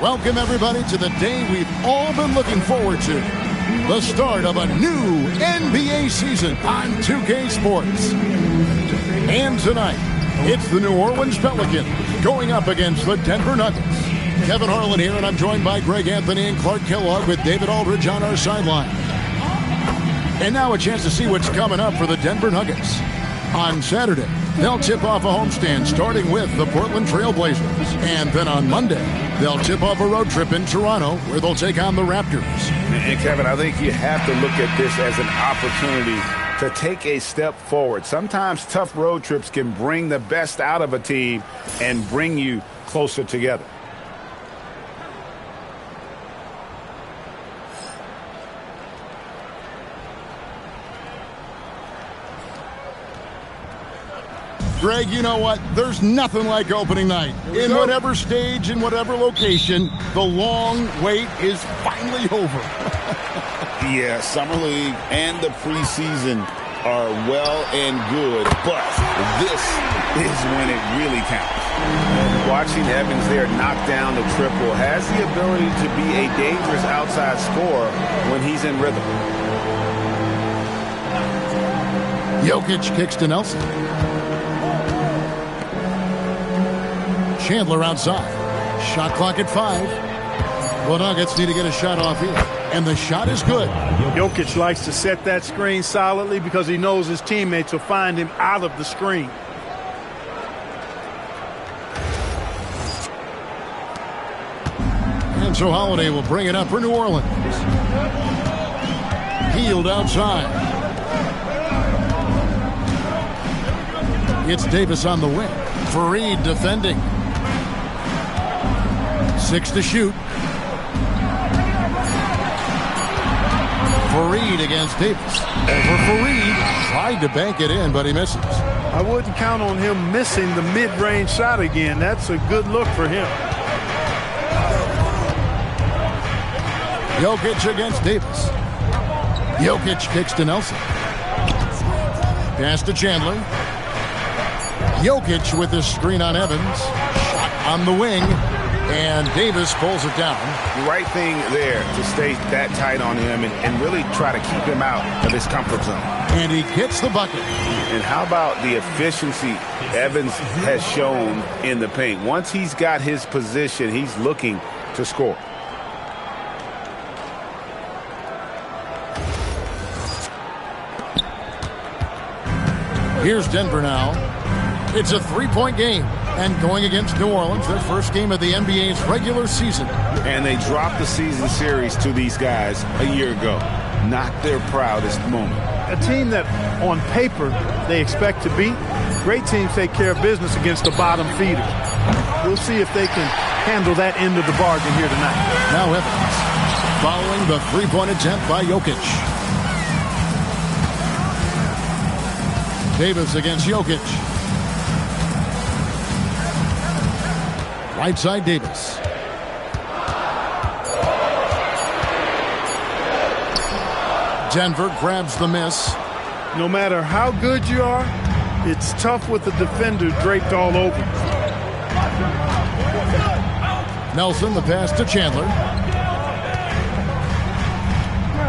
Welcome, everybody, to the day we've all been looking forward to. The start of a new NBA season on 2K Sports. And tonight, it's the New Orleans Pelicans going up against the Denver Nuggets. Kevin Harlan here, and I'm joined by Greg Anthony and Clark Kellogg with David Aldridge on our sideline. And now a chance to see what's coming up for the Denver Nuggets. On Saturday, they'll tip off a homestand starting with the Portland Trail Blazers. And then on Monday, they'll tip off a road trip in Toronto where they'll take on the Raptors. And Kevin, I think you have to look at this as an opportunity to take a step forward. Sometimes tough road trips can bring the best out of a team and bring you closer together. Greg, you know what? There's nothing like opening night. In whatever stage, in whatever location, the long wait is finally over. Yeah, Summer League and the preseason are well and good, but this is when it really counts. And watching Evans there knock down the triple has the ability to be a dangerous outside scorer when he's in rhythm. Jokic kicks to Nelson. Chandler outside. Shot clock at 5. The Nuggets need to get a shot off here. And the shot is good. Jokic likes to set that screen solidly because he knows his teammates will find him out of the screen. And so Holiday will bring it up for New Orleans. Healed outside. It's Davis on the wing. Fareed defending. 6 to shoot. Fareed against Davis. Over Fareed. Tried to bank it in, but he misses. I wouldn't count on him missing the mid-range shot again. That's a good look for him. Jokic against Davis. Jokic kicks to Nelson. Pass to Chandler. Jokic with his screen on Evans. Shot on the wing. And Davis pulls it down. The right thing there to stay that tight on him and really try to keep him out of his comfort zone. And he gets the bucket. And how about the efficiency Evans has shown in the paint? Once he's got his position, he's looking to score. Here's Denver now. It's a three-point game. And going against New Orleans, their first game of the NBA's regular season. And they dropped the season series to these guys a year ago. Not their proudest moment. A team that, on paper, they expect to beat. Great teams take care of business against the bottom feeders. We'll see if they can handle that end of the bargain here tonight. Now Evans, following the three-point attempt by Jokic. Davis against Jokic. Right side Davis. Denver grabs the miss. No matter how good you are, it's tough with the defender draped all over. Nelson, the pass to Chandler.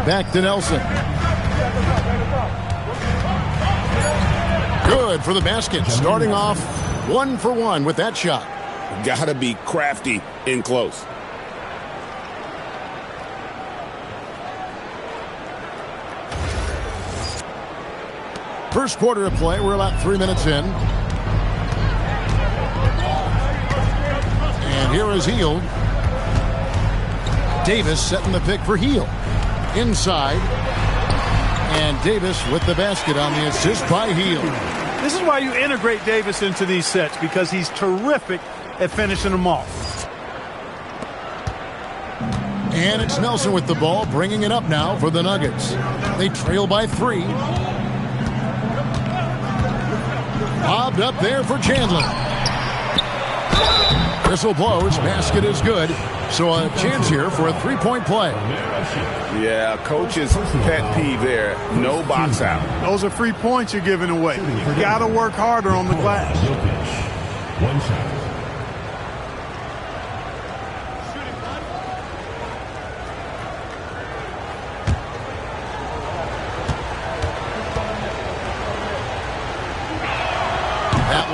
Back to Nelson. Good for the basket. Starting off 1 for 1 with that shot. Got to be crafty in close. First quarter of play. We're about 3 minutes in. And here is Hield. Davis setting the pick for Hield. Inside. And Davis with the basket on the assist by Hield. This is why you integrate Davis into these sets, because he's terrific at finishing them off. And it's Nelson with the ball, bringing it up now for the Nuggets. They trail by 3. Lobbed up there for Chandler. Whistle blows, basket is good. So a chance here for a three-point play. Yeah, coach's pet peeve there. No box out. Those are free points you're giving away. You got to work harder on the glass.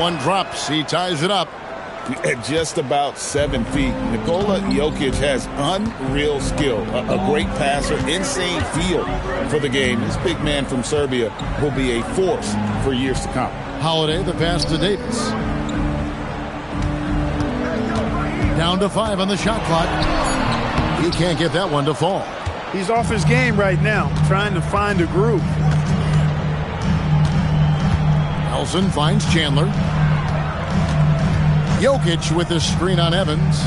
one drops. He ties it up. At just about 7 feet, Nikola Jokic has unreal skill, a great passer, insane feel for the game. This big man from Serbia will be a force for years to come. Holiday, the pass to Davis. Down to 5 on the shot clock. He can't get that one to fall. He's off his game right now, trying to find a groove. Nelson finds Chandler. Jokic with the screen on Evans.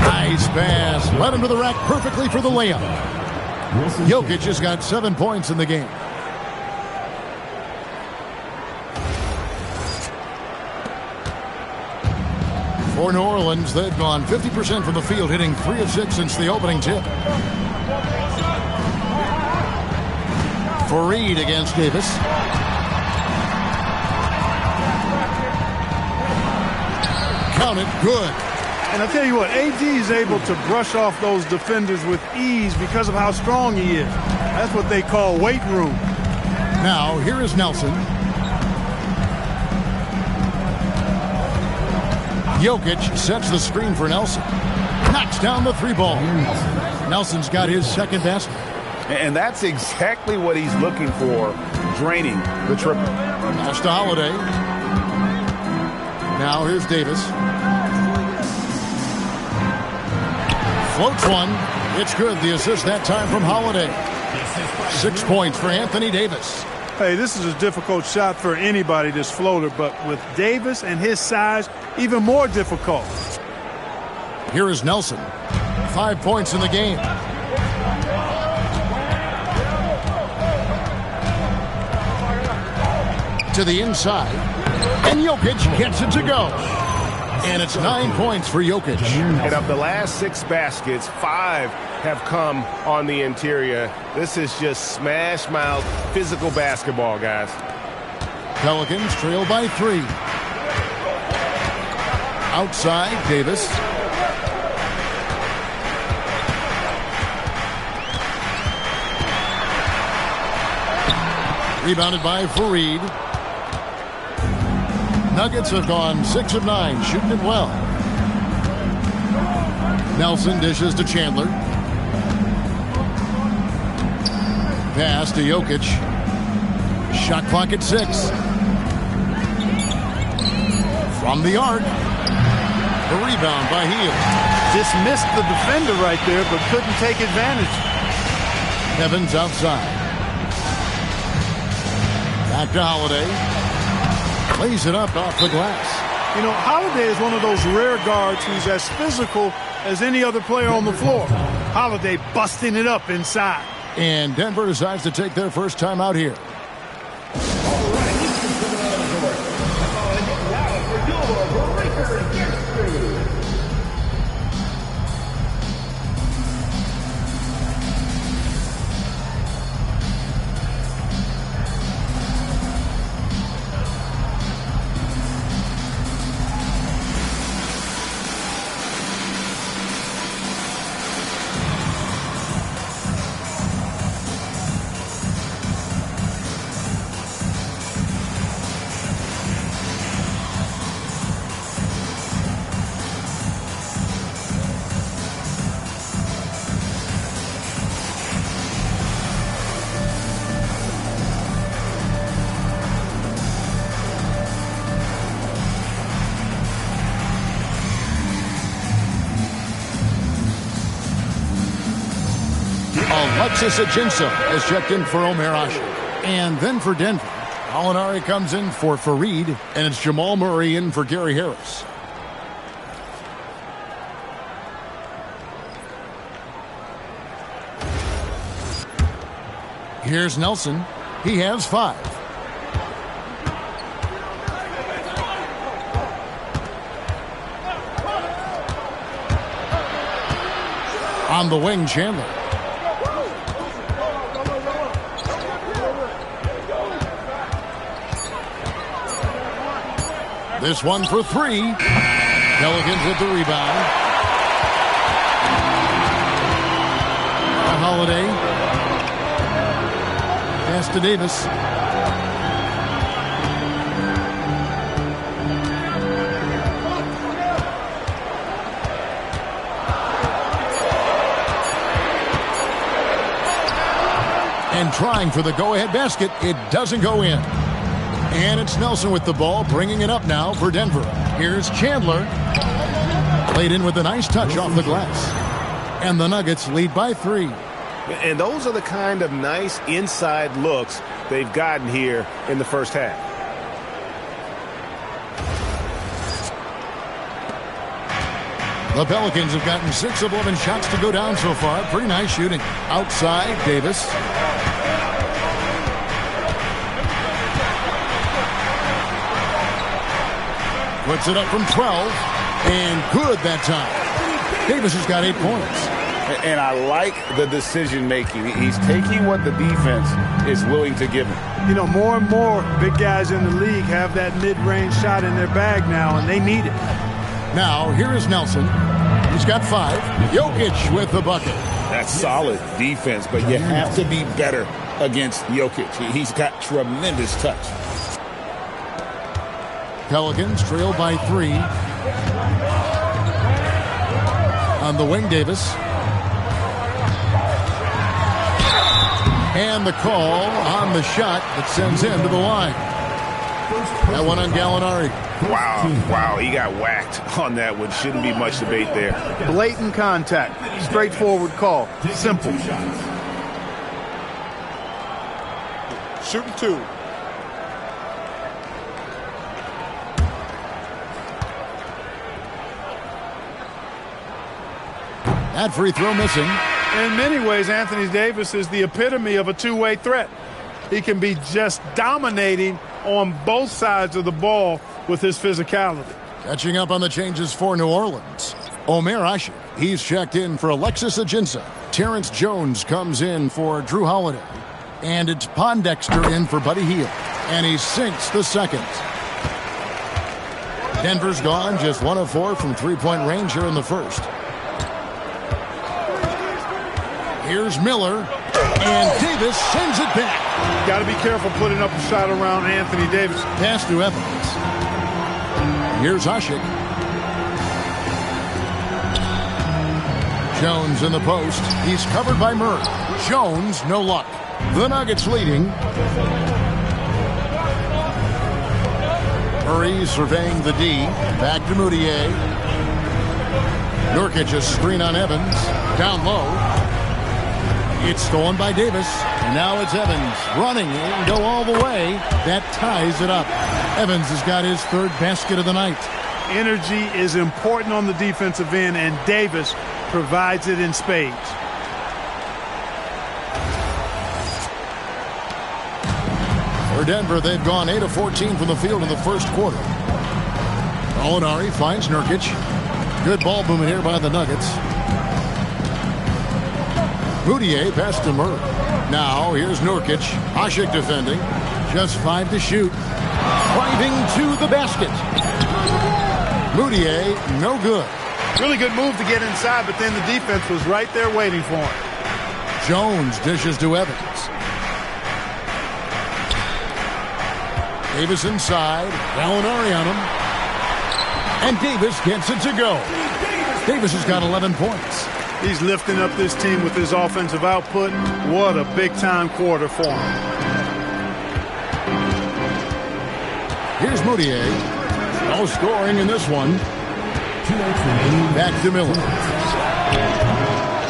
Nice pass. Led him to the rack perfectly for the layup. Jokic has got 7 points in the game. For New Orleans, they've gone 50% from the field, hitting 3 of 6 since the opening tip. Fareed against Davis. Count it, good. And I tell you what, AD is able to brush off those defenders with ease because of how strong he is. That's what they call weight room. Now, here is Nelson. Jokic sets the screen for Nelson. Knocks down the 3-ball. Nelson's got his second basket. And that's exactly what he's looking for, draining the triple. Pass to Holiday. Now here's Davis. Floats one. It's good. The assist that time from Holiday. 6 points for Anthony Davis. Hey, this is a difficult shot for anybody, this floater, but with Davis and his size, even more difficult. Here is Nelson. 5 points in the game. To the inside. And Jokic gets it to go. And it's 9 points for Jokic. And of the last 6 baskets, 5 have come on the interior. This is just smash mouth physical basketball, guys. Pelicans trail by 3. Outside, Davis. Rebounded by Fareed. Nuggets have gone 6 of 9, shooting it well. Nelson dishes to Chandler. Pass to Jokic. Shot clock at 6. From the arc. The rebound by Hield. Just missed the defender right there, but couldn't take advantage. Evans outside. Back to Holiday. Lays it up off the glass. You know, Holiday is one of those rare guards who's as physical as any other player on the floor. Holiday busting it up inside. And Denver decides to take their first time out here. Alexis Ajinça has checked in for Omer Asher. And then for Denver, Alinari comes in for Fareed, and it's Jamal Murray in for Gary Harris. Here's Nelson. He has 5. On the wing, Chandler. This one for 3. Pelicans with the rebound. Holiday. Pass to Davis. And trying for the go-ahead basket. It doesn't go in. And it's Nelson with the ball, bringing it up now for Denver. Here's Chandler. Played in with a nice touch off the glass. And the Nuggets lead by 3. And those are the kind of nice inside looks they've gotten here in the first half. The Pelicans have gotten 6 of 11 shots to go down so far. Pretty nice shooting. Outside, Davis. Puts it up from 12. And good that time. Davis has got 8 points. And I like the decision-making. He's taking what the defense is willing to give him. You know, more and more big guys in the league have that mid-range shot in their bag now, and they need it. Now, here is Nelson. He's got 5. Jokic with the bucket. That's solid defense, but you have to be better against Jokic. He's got tremendous touch. Pelicans trail by 3. On the wing, Davis. And the call on the shot that sends him to the line. That one on Gallinari. Wow, he got whacked on that one. Shouldn't be much debate there. Blatant contact. Straightforward call. Simple. Shooting 2. That free throw missing. In many ways, Anthony Davis is the epitome of a two-way threat. He can be just dominating on both sides of the ball with his physicality. Catching up on the changes for New Orleans. Omer Ashe, he's checked in for Alexis Ajinça. Terrence Jones comes in for Drew Holiday. And it's Pondexter in for Buddy Hield. And he sinks the second. Denver's gone just 1 of 4 from three-point range here in the first. Here's Miller, and Davis sends it back. Got to be careful putting up a shot around Anthony Davis. Pass to Evans. Here's Ashe. Jones in the post. He's covered by Murray. Jones, no luck. The Nuggets leading. Murray surveying the D. Back to Moutier. Nurkic a screen on Evans. Down low. It's stolen by Davis, and now it's Evans running. He can go all the way. That ties it up. Evans has got his 3rd basket of the night. Energy is important on the defensive end, and Davis provides it in spades. For Denver, they've gone 8 of 14 from the field in the first quarter. Gallinari finds Nurkic. Good ball movement here by the Nuggets. Moutier pass to Murray. Now here's Nurkic. Ashe defending. Just 5 to shoot. Driving to the basket. Moutier, no good. Really good move to get inside, but then the defense was right there waiting for him. Jones dishes to Evans. Davis inside. Gallinari on him. And Davis gets it to go. Davis has got 11 points. He's lifting up this team with his offensive output. What a big-time quarter for him. Here's Moutier. No scoring in this one. Back to Miller.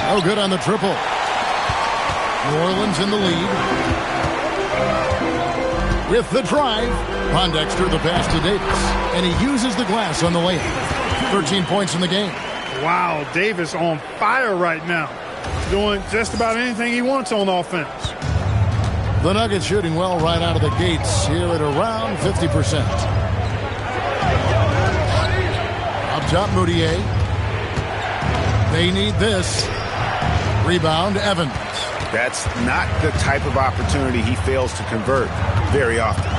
Oh, good on the triple. New Orleans in the lead. With the drive, Pondexter the pass to Davis. And he uses the glass on the layup. 13 points in the game. Wow, Davis on fire right now. Doing just about anything he wants on offense. The Nuggets shooting well right out of the gates here at around 50%. Up top, Moutier. They need this. Rebound, Evans. That's not the type of opportunity he fails to convert very often.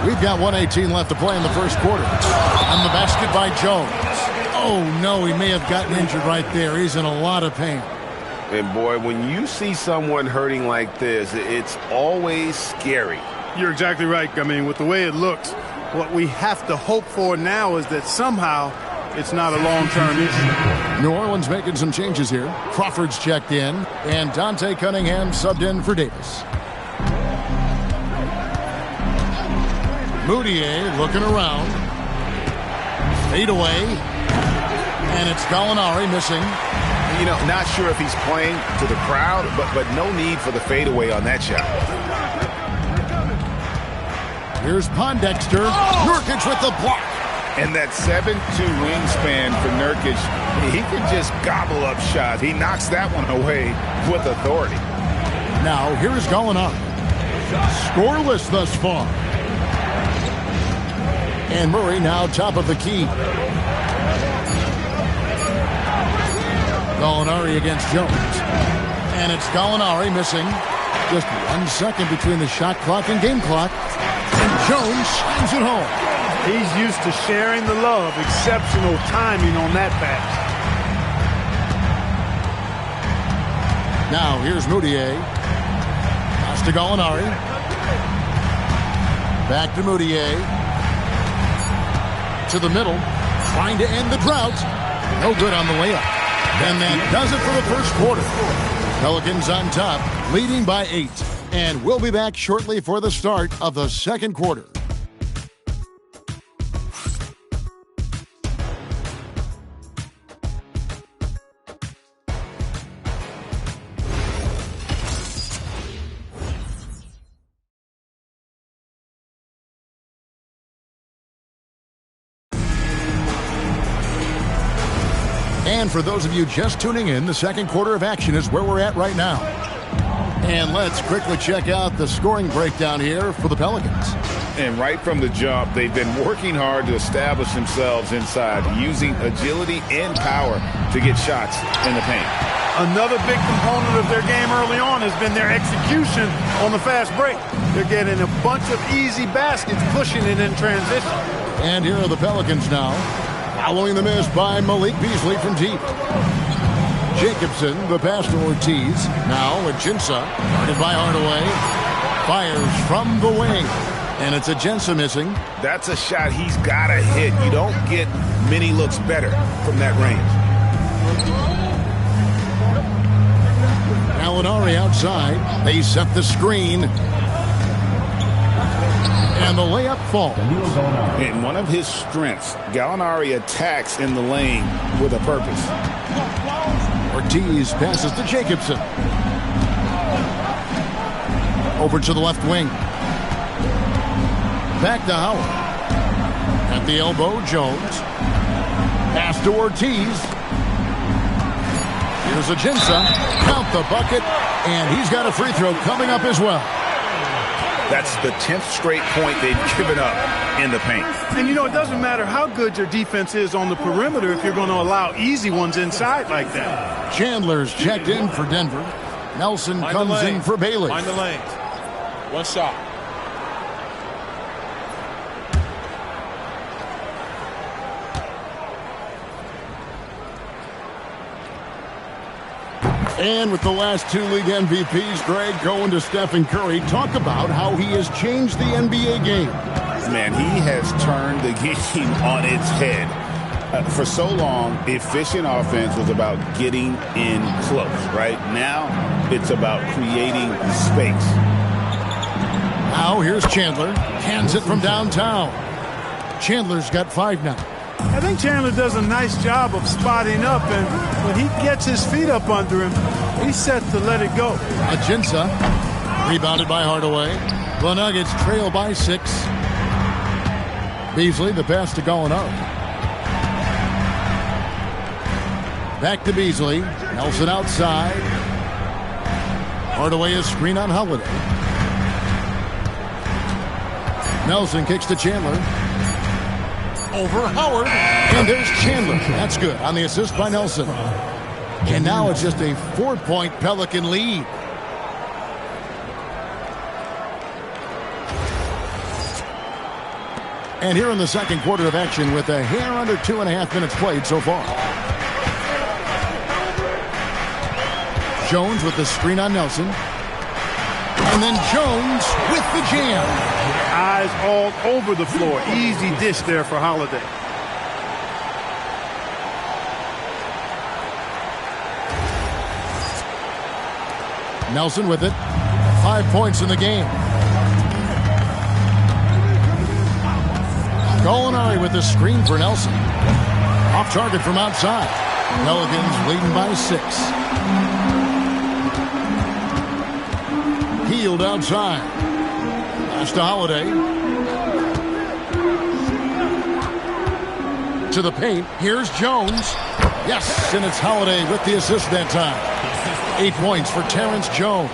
We've got 1:18 left to play in the first quarter. On the basket by Jones. Oh, no, he may have gotten injured right there. He's in a lot of pain. And, boy, when you see someone hurting like this, it's always scary. You're exactly right. I mean, with the way it looks, what we have to hope for now is that somehow it's not a long-term issue. New Orleans making some changes here. Crawford's checked in, and Dante Cunningham subbed in for Davis. Moutier looking around. Fade away. And it's Gallinari missing. You know, not sure if he's playing to the crowd, but no need for the fadeaway on that shot. Here's Pondexter. Nurkic with the block. And that 7'2" wingspan for Nurkic, he can just gobble up shots. He knocks that one away with authority. Now, here's Gallinari. Scoreless thus far. And Murray now top of the key. Gallinari against Jones. And it's Gallinari missing. Just 1 second between the shot clock and game clock. And Jones slams it home. He's used to sharing the love. Exceptional timing on that pass. Now here's Moutier. Pass to Gallinari. Back to Moutier. To the middle. Trying to end the drought. No good on the layup. And that does it for the first quarter. Pelicans on top, leading by 8. And we'll be back shortly for the start of the second quarter. And for those of you just tuning in, the second quarter of action is where we're at right now. And let's quickly check out the scoring breakdown here for the Pelicans. And right from the jump, they've been working hard to establish themselves inside, using agility and power to get shots in the paint. Another big component of their game early on has been their execution on the fast break. They're getting a bunch of easy baskets, pushing it in transition. And here are the Pelicans now, following the miss by Malik Beasley from deep. Jacobson, the pass to Ortiz. Now Ajinça, guarded by Hardaway. Fires from the wing. And it's Ajinça missing. That's a shot he's got to hit. You don't get many looks better from that range. Gallinari outside. They set the screen. And the layup falls. And one of his strengths, Gallinari attacks in the lane with a purpose. Ortiz passes to Jacobson. Over to the left wing. Back to Howard. At the elbow, Jones. Pass to Ortiz. Here's Ajinça. Count the bucket. And he's got a free throw coming up as well. That's the 10th straight point they've given up in the paint. And, you know, it doesn't matter how good your defense is on the perimeter if you're going to allow easy ones inside like that. Chandler's checked in for Denver. Nelson comes in for Bailey. Find the lanes. One shot. And with the last 2 league MVPs, Greg, going to Stephen Curry, talk about how he has changed the NBA game. Man, he has turned the game on its head. For so long, efficient offense was about getting in close, right? Now, it's about creating space. Now, here's Chandler. Hands it from downtown. Chandler's got 5 now. I think Chandler does a nice job of spotting up, and when he gets his feet up under him, he's set to let it go. Ajinça, rebounded by Hardaway. The Nuggets trail by 6. Beasley, the pass to Gallinari. Back to Beasley. Nelson outside. Hardaway is screen on Holiday. Nelson kicks to Chandler. Over Howard. And there's Chandler. That's good on the assist by Nelson. And now it's just a 4-point Pelican lead. And here in the second quarter of action with a hair under 2.5 minutes played so far. Jones with the screen on Nelson. And then Jones with the jam. Eyes all over the floor. Easy dish there for Holiday. Nelson with it. 5 points in the game. Gallinari with the screen for Nelson. Off target from outside. Pelicans leading by 6. Healed outside. Pass to Holiday. To the paint. Here's Jones. Yes, and it's Holiday with the assist that time. 8 points for Terrence Jones.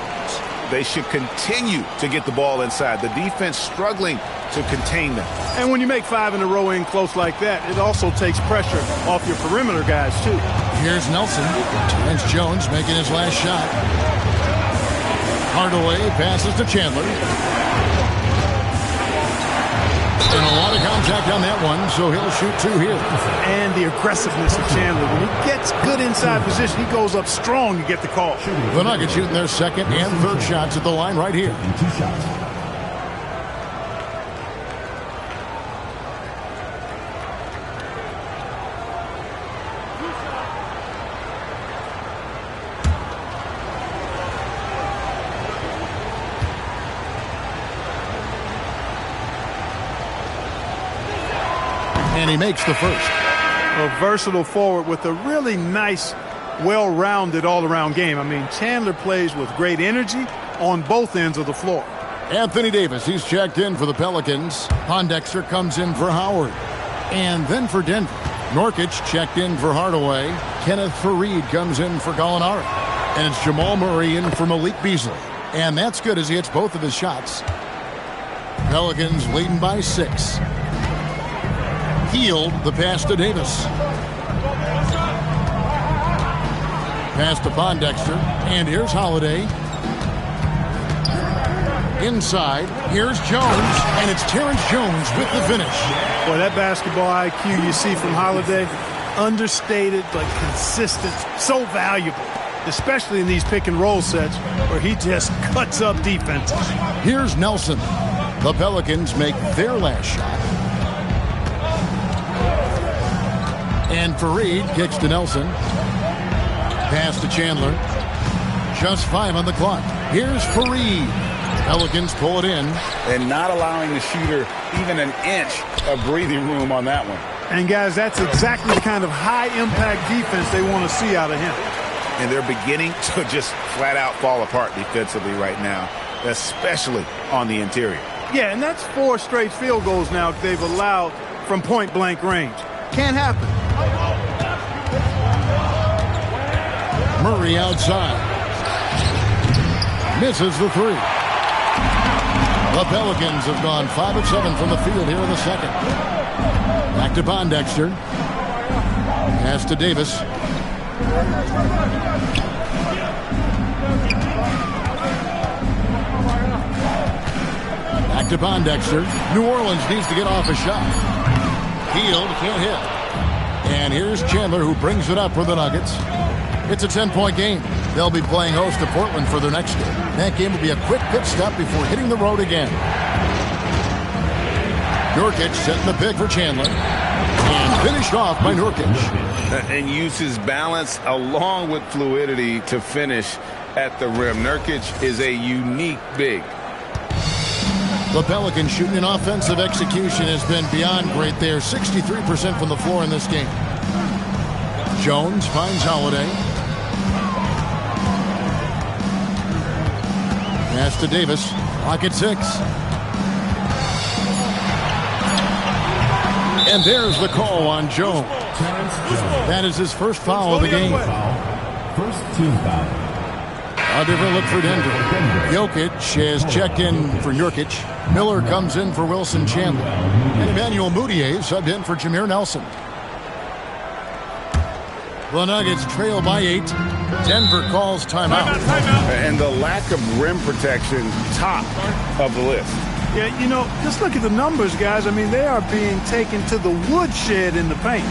They should continue to get the ball inside. The defense struggling to contain them. And when you make 5 in a row in close like that, it also takes pressure off your perimeter guys, too. Here's Nelson. Terrence Jones making his last shot. Hardaway passes to Chandler. And a lot of contact on that one, so he'll shoot 2 here. And the aggressiveness of Chandler. When he gets good inside position, he goes up strong to get the call. The Nuggets shooting their second and third shots at the line right here. And he makes the first. A versatile forward with a really nice, well-rounded all-around game. I mean, Chandler plays with great energy on both ends of the floor. Anthony Davis, he's checked in for the Pelicans. Pondexter comes in for Howard. And then for Denver, Nurkic checked in for Hardaway. Kenneth Faried comes in for Gallinari. And it's Jamal Murray in for Malik Beasley. And that's good as he hits both of his shots. Pelicans leading by 6. Healed the pass to Davis. Pass to Pondexter. And here's Holiday. Inside. Here's Jones. And it's Terrence Jones with the finish. Boy, that basketball IQ you see from Holiday, understated but consistent. So valuable, especially in these pick-and-roll sets where he just cuts up defenses. Here's Nelson. The Pelicans make their last shot. And Faried kicks to Nelson. Pass to Chandler. Just 5 on the clock. Here's Faried. Pelicans pull it in. And not allowing the shooter even an inch of breathing room on that one. And, guys, that's exactly the kind of high-impact defense they want to see out of him. And they're beginning to just flat-out fall apart defensively right now, especially on the interior. Yeah, and that's 4 straight field goals now they've allowed from point-blank range. Can't happen. Murray outside. Misses the 3. The Pelicans have gone 5 of 7 from the field here in the second. Back to Pondexter. Pass to Davis. Back to Pondexter. New Orleans needs to get off a shot. Healed, can't hit. And here's Chandler, who brings it up for the Nuggets. It's a 10-point game. They'll be playing host to Portland for their next game. That game will be a quick pit stop before hitting the road again. Nurkic setting the pick for Chandler. And finished off by Nurkic. And uses balance along with fluidity to finish at the rim. Nurkic is a unique big. The Pelicans shooting in offensive execution has been beyond great there. 63% from the floor in this game. Jones finds Holiday. Pass to Davis. Clock at 6. And there's the call on Jones. That is his first foul of the game. First team foul. A different look for Denver. Jokic has checked in for Nurkic. Miller comes in for Wilson Chandler. And Emmanuel Mudiay subbed in for Jameer Nelson. The Nuggets trail by 8. Denver calls timeout. And the lack of rim protection, top of the list. Yeah, you know, just look at the numbers, guys. I mean, they are being taken to the woodshed in the paint.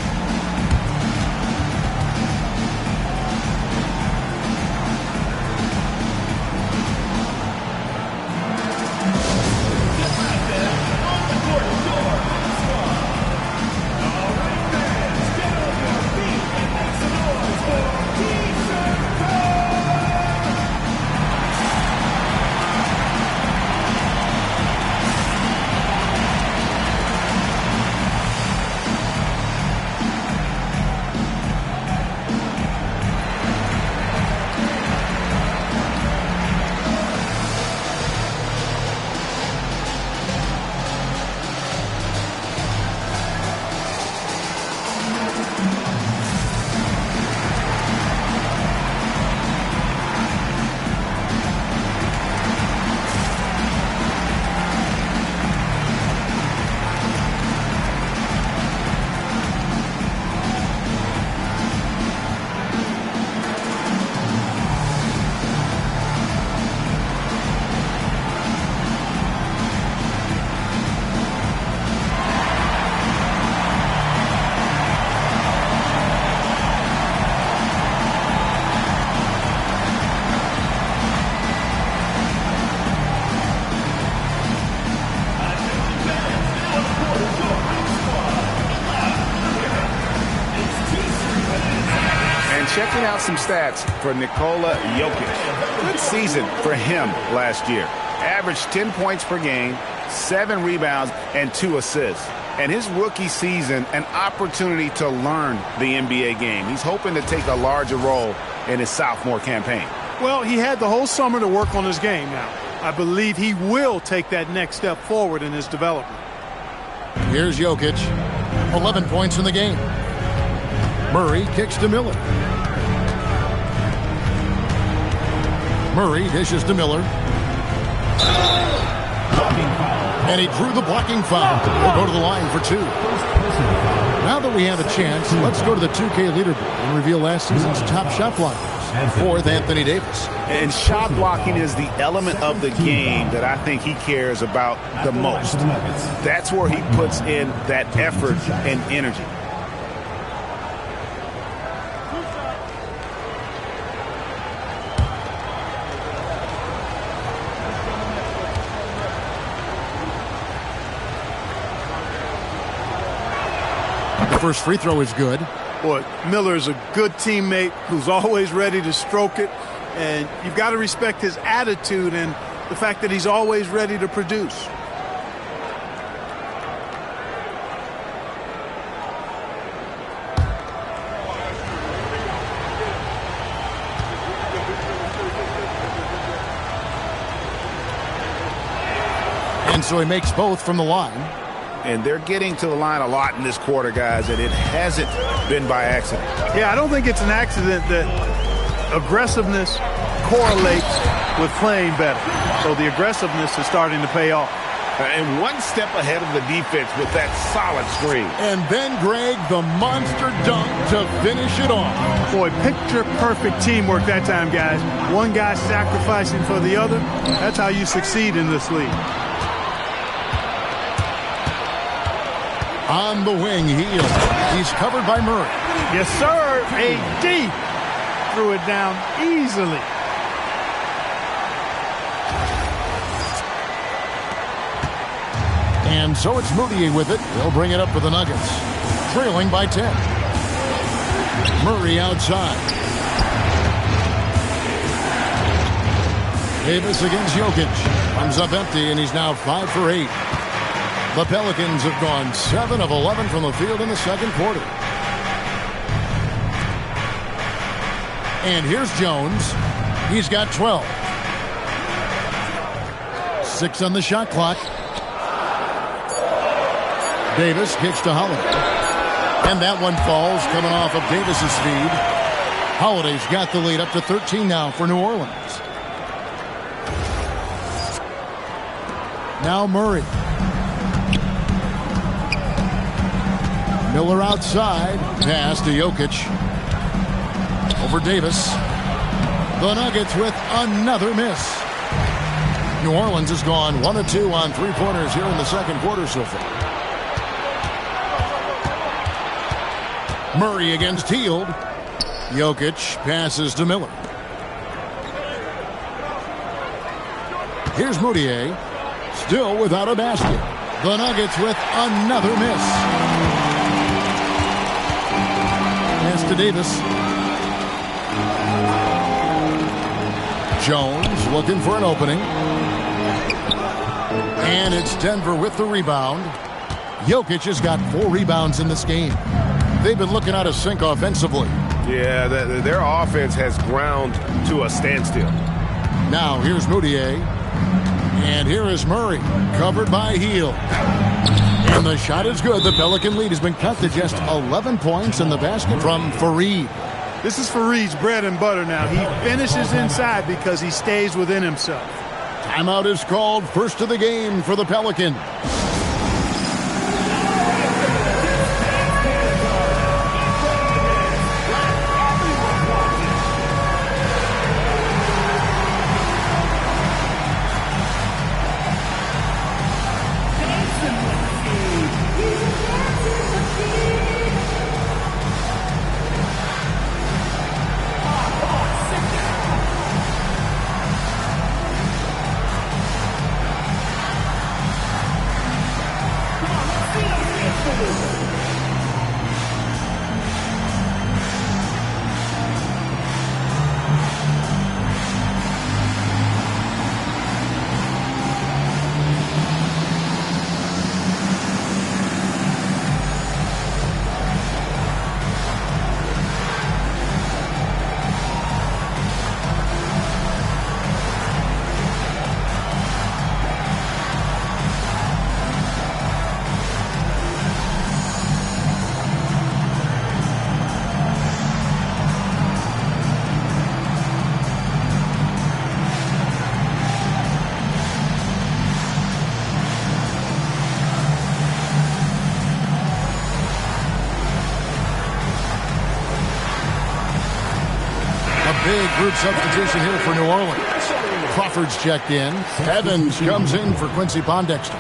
checking out some stats for Nikola Jokic. Good season for him last year. Averaged 10 points per game, 7 rebounds, and 2 assists. And his rookie season, an opportunity to learn the NBA game. He's hoping to take a larger role in his sophomore campaign. Well, he had the whole summer to work on his game now. I believe he will take that next step forward in his development. Here's Jokic. 11 points in the game. Murray kicks to Miller. Murray dishes to Miller. And he drew the blocking foul. He'll go to the line for 2. Now that we have a chance, let's go to the 2K leaderboard and reveal last season's top shot blockers. 4th, Anthony Davis. And shot blocking is the element of the game that I think he cares about the most. That's where he puts in that effort and energy. The first free throw is good. Boy, Miller is a good teammate who's always ready to stroke it. And you've got to respect his attitude and the fact that he's always ready to produce. And so he makes both from the line. And they're getting to the line a lot in this quarter, guys, and it hasn't been by accident. Yeah, I don't think it's an accident that aggressiveness correlates with playing better. So the aggressiveness is starting to pay off. And one step ahead of the defense with that solid screen. And then, Greg, the monster dunk to finish it off. Boy, picture-perfect teamwork that time, guys. One guy sacrificing for the other. That's how you succeed in this league. On the wing, Hield. He's covered by Murray. Yes, sir. AD threw it down easily. And so it's Moutier with it. They'll bring it up for the Nuggets. Trailing by 10. Murray outside. Davis against Jokic. Comes up empty, and he's now 5 for 8. The Pelicans have gone 7 of 11 from the field in the second quarter. And here's Jones. He's got 12. 6 on the shot clock. Davis kicks to Holiday. And that one falls, coming off of Davis's feed. Holiday's got the lead up to 13 now for New Orleans. Now Murray. Miller outside. Pass to Jokic. Over Davis. The Nuggets with another miss. New Orleans has gone 1 of 2 on three-pointers here in the second quarter so far. Murray against Hield. Jokic passes to Miller. Here's Moutier. Still without a basket. The Nuggets with another miss. Pass to Davis. Jones looking for an opening. And it's Denver with the rebound. Jokic has got 4 rebounds in this game. They've been looking out of sync offensively. Yeah, their offense has ground to a standstill. Now here's Moutier. And here is Murray, covered by Hield. And the shot is good. The Pelican lead has been cut to just 11 points in the basket from Fareed. This is Fareed's bread and butter now. He finishes inside because he stays within himself. Timeout is called. First of the game for the Pelicans. big group substitution here for New Orleans. Crawford's checked in. Evans comes in for Quincy Pondexter.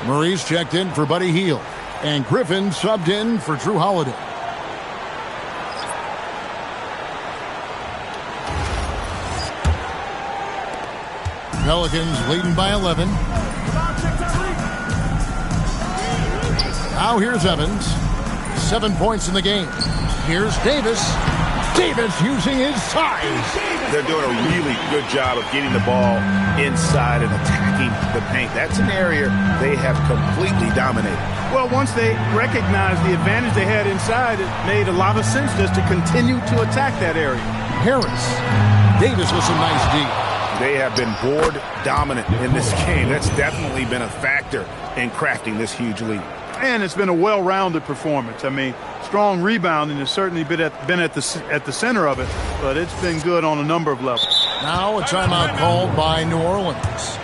Murray's checked in for Buddy Hield. And Griffin subbed in for Drew Holiday. Pelicans leading by 11. Now here's Evans. 7 points in the game. Here's Davis. Davis using his size. They're doing a really good job of getting the ball inside and attacking the paint. That's an area they have completely dominated. Well, once they recognized the advantage they had inside, it made a lot of sense just to continue to attack that area. Harris. Davis with some nice D. They have been board dominant in this game. That's definitely been a factor in crafting this huge lead. And it's been a well-rounded performance. I mean, strong rebounding has certainly been at the center of it, but it's been good on a number of levels. Now a timeout called by New Orleans.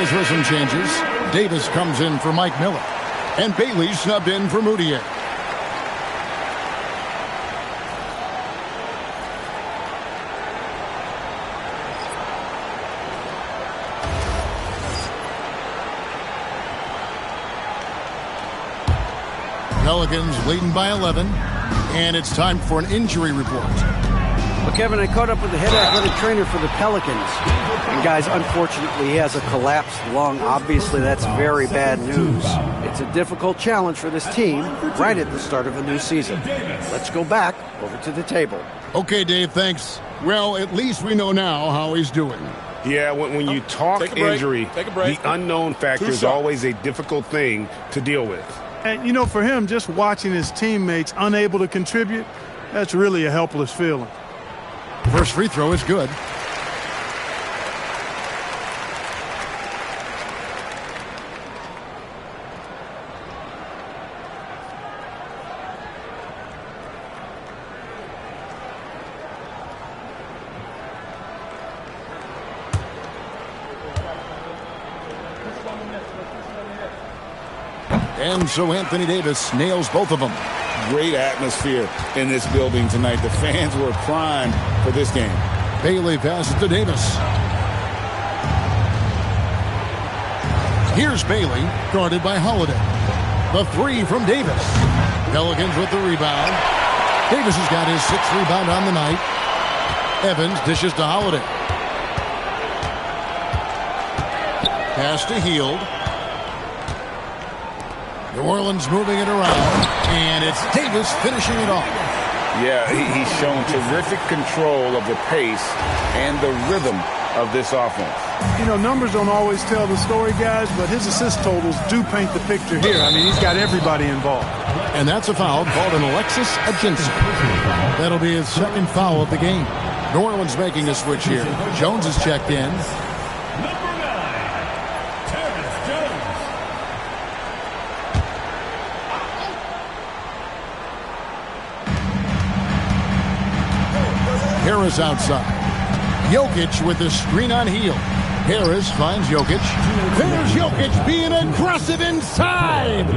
For some changes, Davis comes in for Mike Miller, and Bailey snubbed in for Moutier. Pelicans leading by 11, and it's time for an injury report. Well, Kevin, I caught up with the head athletic trainer for the Pelicans. And guys, unfortunately, he has a collapsed lung. Obviously, that's very bad news. It's a difficult challenge for this team right at the start of a new season. Let's go back over to the table. Okay, Dave, thanks. Well, at least we know now how he's doing. Yeah, when you talk injury, the unknown factor is always a difficult thing to deal with. And, you know, for him, just watching his teammates unable to contribute, that's really a helpless feeling. First free throw is good. And so Anthony Davis nails both of them. Great atmosphere in this building tonight. The fans were primed for this game. Bailey passes to Davis. Here's Bailey, guarded by Holiday. The three from Davis. Pelicans with the rebound. Davis has got his 6th rebound on the night. Evans dishes to Holiday. Pass to Hield. New Orleans moving it around, and it's Davis finishing it off. Yeah, he's shown terrific control of the pace and the rhythm of this offense. You know, numbers don't always tell the story, guys, but his assist totals do paint the picture here. I mean, he's got everybody involved. And that's a foul called an Alexis Aginson. That'll be his 2nd foul of the game. New Orleans making a switch here. Jones is checked in. Harris outside. Jokic with the screen on heel. Harris finds Jokic. There's Jokic being aggressive inside.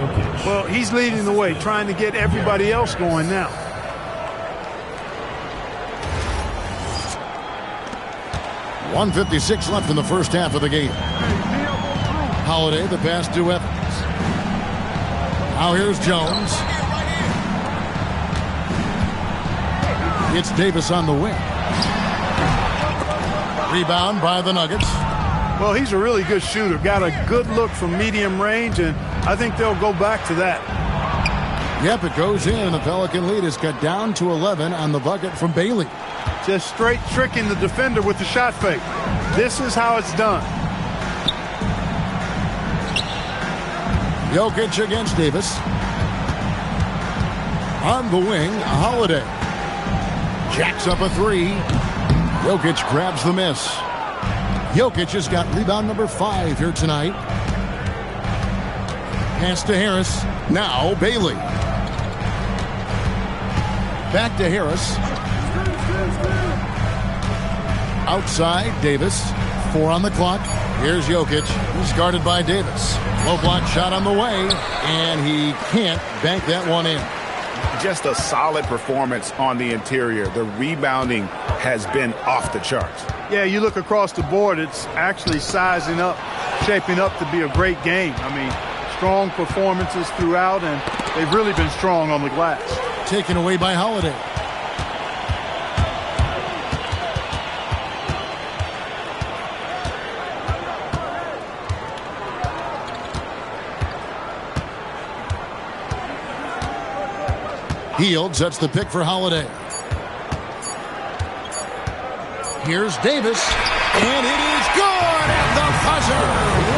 Well, he's leading the way, trying to get everybody else going now. .156 left in the first half of the game. Holiday, the pass to Evans. Now here's Jones. It's Davis on the wing. Rebound by the Nuggets. Well, he's a really good shooter. Got a good look from medium range, and I think they'll go back to that. Yep, it goes in, and the Pelican lead is cut down to 11 on the bucket from Bailey. Just straight tricking the defender with the shot fake. This is how it's done. Jokic against Davis. On the wing, Holiday. Jacks up a three. Jokic grabs the miss. Jokic has got rebound number 5 here tonight. Pass to Harris. Now Bailey. Back to Harris. Outside, Davis. 4 on the clock. Here's Jokic. He's guarded by Davis. Low block shot on the way, and he can't bank that one in. Just a solid performance on the interior. The rebounding has been off the charts. Yeah, you look across the board, it's actually sizing up, shaping up to be a great game. I mean, strong performances throughout, and they've really been strong on the glass. Taken away by Holiday. Hield sets the pick for Holiday. Here's Davis, and it is good at the buzzer.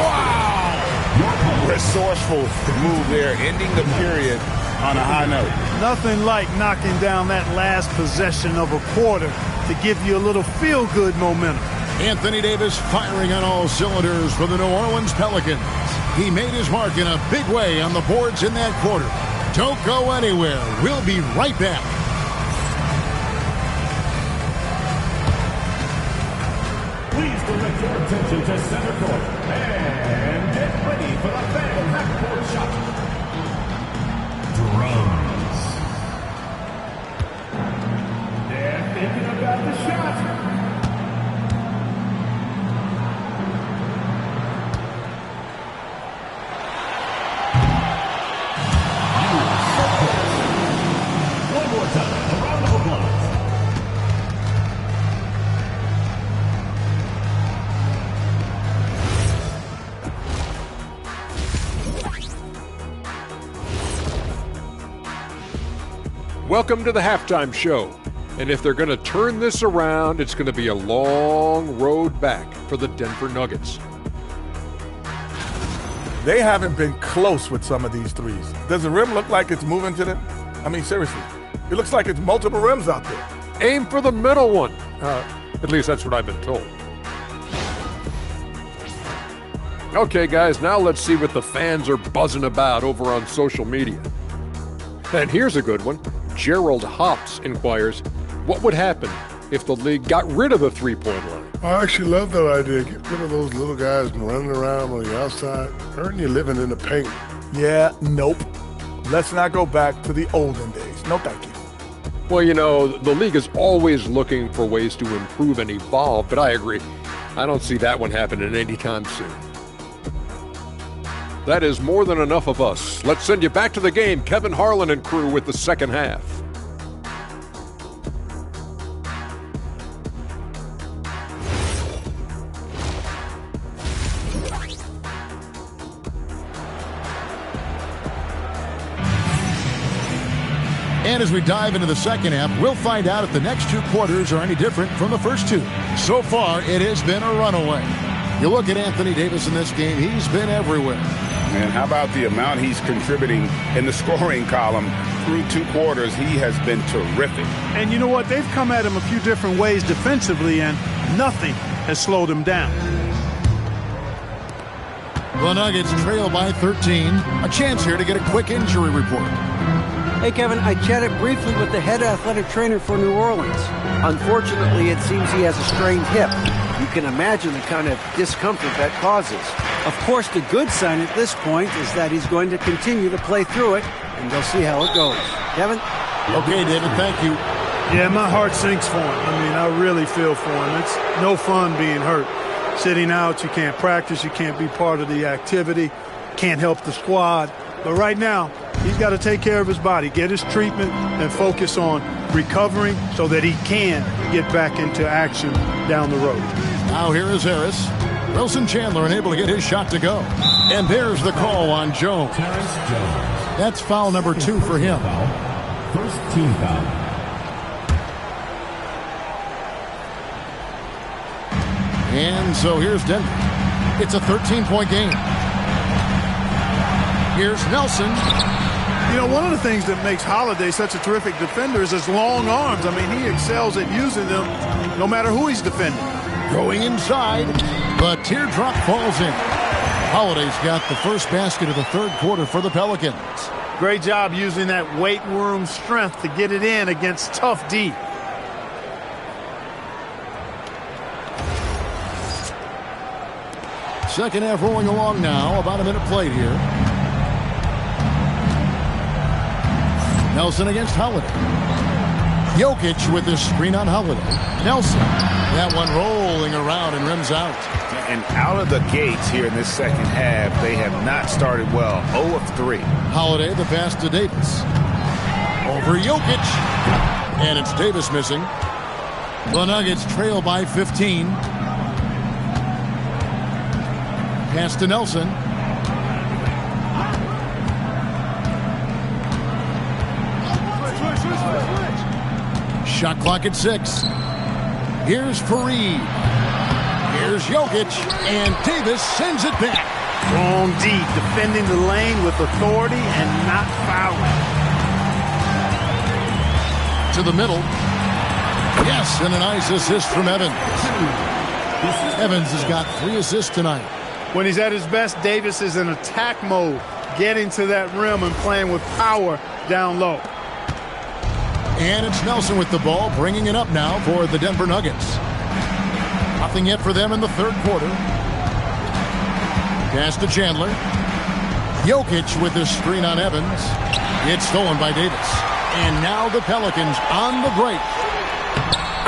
Wow! Resourceful move there, ending the period on a high note. Nothing like knocking down that last possession of a quarter to give you a little feel-good momentum. Anthony Davis firing on all cylinders for the New Orleans Pelicans. He made his mark in a big way on the boards in that quarter. Don't go anywhere. We'll be right back. Please direct your attention to center court and get ready for the fan half-court shot. Drums. They're thinking about the shot. Welcome to the halftime show. And if they're going to turn this around, it's going to be a long road back for the Denver Nuggets. They haven't been close with some of these threes. Does the rim look like it's moving to them? I mean, seriously. It looks like it's multiple rims out there. Aim for the middle one. At least that's what I've been told. Okay, guys, now let's see what the fans are buzzing about over on social media. And here's a good one. Gerald Hops inquires, what would happen if the league got rid of the three-point line? I actually love that idea. Get rid of those little guys running around on the outside, hurting you living in the paint. Yeah, nope. Let's not go back to the olden days. No, thank you. Well, you know, the league is always looking for ways to improve and evolve, but I agree. I don't see that one happening anytime soon. That is more than enough of us. Let's send you back to the game. Kevin Harlan and crew with the second half. And as we dive into the second half, we'll find out if the next two quarters are any different from the first two. So far, it has been a runaway. You look at Anthony Davis in this game, he's been everywhere. And how about the amount he's contributing in the scoring column through two quarters? He has been terrific. And you know what? They've come at him a few different ways defensively, and nothing has slowed him down. The Nuggets trail by 13. A chance here to get a quick injury report. Hey, Kevin, I chatted briefly with the head athletic trainer for New Orleans. Unfortunately, it seems he has a strained hip. You can imagine the kind of discomfort that causes. Of course, the good sign at this point is that he's going to continue to play through it, and they'll see how it goes. Kevin? Okay, David, thank you. Yeah, my heart sinks for him. I mean, I really feel for him. It's no fun being hurt. Sitting out, you can't practice, you can't be part of the activity, can't help the squad. But right now, he's got to take care of his body, get his treatment, and focus on recovering so that he can get back into action down the road. Now here is Harris. Wilson Chandler unable to get his shot to go. And there's the call on Jones. That's foul number 2 for him. First team foul. And so here's Denver. It's a 13-point game. Here's Nelson. You know, one of the things that makes Holiday such a terrific defender is his long arms. I mean, he excels at using them no matter who he's defending. Going inside, the teardrop falls in. Holiday's got the first basket of the third quarter for the Pelicans. Great job using that weight room strength to get it in against tough D. Second half rolling along now. About a minute played here. Nelson against Holiday. Jokic with this screen on Holiday. Nelson. That one rolling around and rims out. And out of the gates here in this second half, they have not started well. 0 of 3. Holiday, the pass to Davis. Over Jokic. And it's Davis missing. The Nuggets trail by 15. Pass to Nelson. Shot clock at 6. Here's Fareed. Here's Jokic. And Davis sends it back. Long D, defending the lane with authority and not fouling. To the middle. Yes, and a nice assist from Evans. Evans has got 3 assists tonight. When he's at his best, Davis is in attack mode, getting to that rim and playing with power down low. And it's Nelson with the ball, bringing it up now for the Denver Nuggets. Nothing yet for them in the third quarter. Pass to Chandler. Jokic with his screen on Evans. It's stolen by Davis. And now the Pelicans on the break.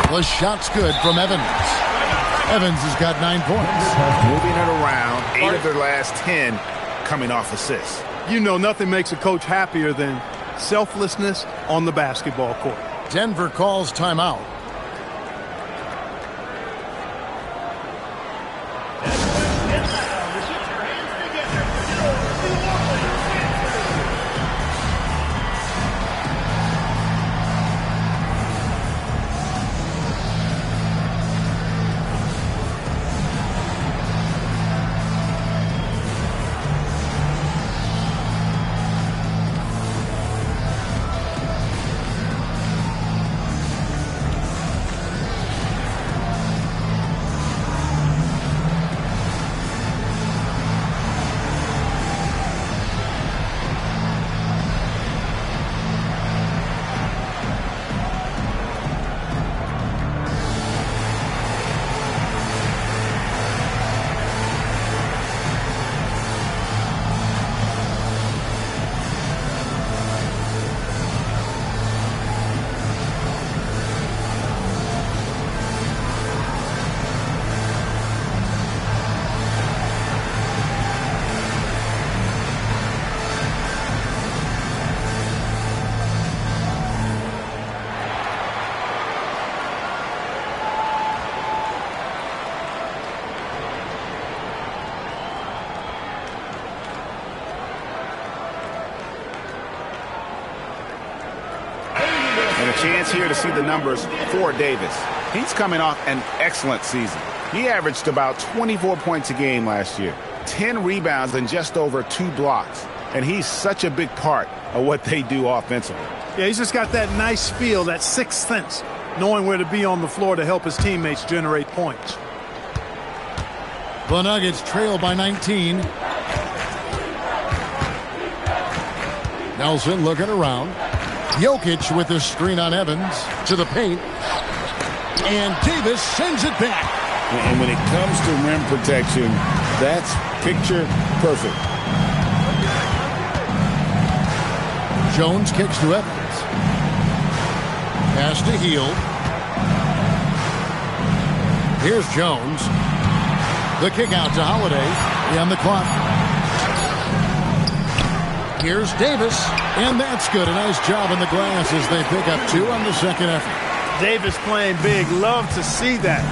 The shot's good from Evans. Evans has got 9 points. Moving it around, 8 of their last 10 coming off assists. You know, nothing makes a coach happier than selflessness on the basketball court. Denver calls timeout. And a chance here to see the numbers for Davis. He's coming off an excellent season. He averaged about 24 points a game last year, 10 rebounds and just over 2 blocks. And he's such a big part of what they do offensively. Yeah, he's just got that nice feel, that sixth sense, knowing where to be on the floor to help his teammates generate points. The Nuggets trail by 19. Nelson looking around. Jokic with his screen on Evans to the paint. And Davis sends it back. And when it comes to rim protection, that's picture perfect. Jones kicks to Evans. Pass to Hield. Here's Jones. The kick out to Holiday. And the clock. Here's Davis. And that's good. A nice job in the glass as they pick up 2 on the second effort. Davis playing big. Love to see that.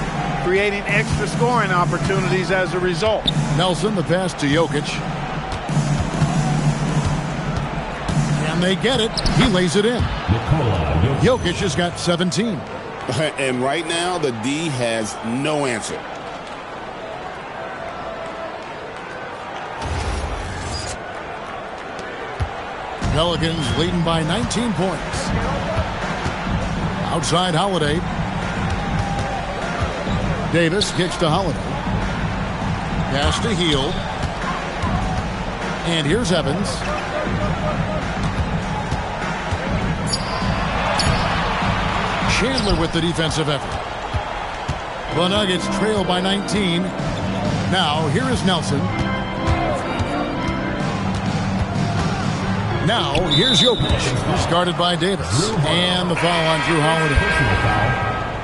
Creating extra scoring opportunities as a result. Nelson, the pass to Jokic. And they get it. He lays it in. Jokic has got 17. And right now, the D has no answer. Pelicans leading by 19 points. Outside Holiday. Davis kicks to Holiday. Pass to Hield. And here's Evans. Chandler with the defensive effort. The Nuggets trail by 19. Now, here is Nelson. Now, here's Jokic. He's guarded by Davis. And the foul on Drew Holiday.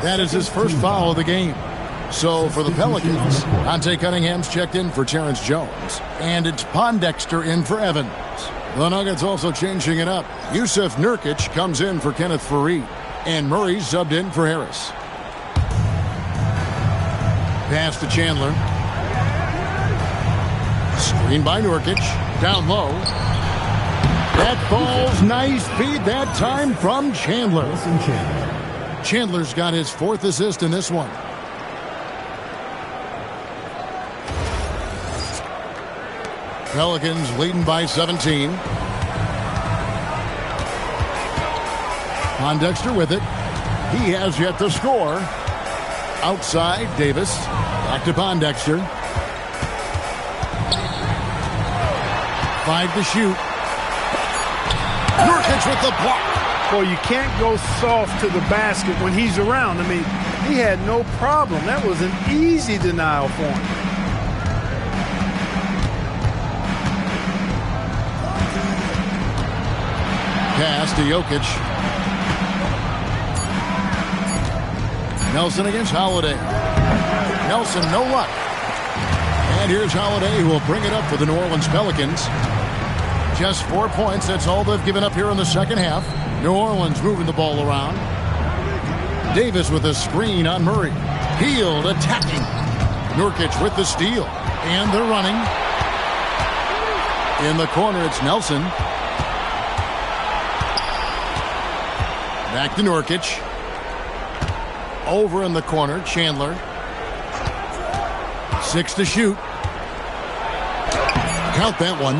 That is his first foul of the game. So, for the Pelicans, Ante Cunningham's checked in for Terrence Jones. And it's Pondexter in for Evans. The Nuggets also changing it up. Yusuf Nurkic comes in for Kenneth Faried. And Murray subbed in for Harris. Pass to Chandler. Screen by Nurkic. Down low. That falls. Nice feed that time from Chandler. Chandler's got his 4th assist in this one. Pelicans leading by 17. Pondexter with it. He has yet to score. Outside, Davis. Back to Pondexter. 5 to shoot. Nurkic with the block. Boy, you can't go soft to the basket when he's around. I mean, he had no problem. That was an easy denial for him. Pass to Jokic. Nelson against Holiday. Nelson, no luck. And here's Holiday, who will bring it up for the New Orleans Pelicans. Just 4 points. That's all they've given up here in the second half. New Orleans moving the ball around. Davis with a screen on Murray. Hield attacking. Nurkic with the steal. And they're running. In the corner, it's Nelson. Back to Nurkic. Over in the corner, Chandler. 6 to shoot. Count that one.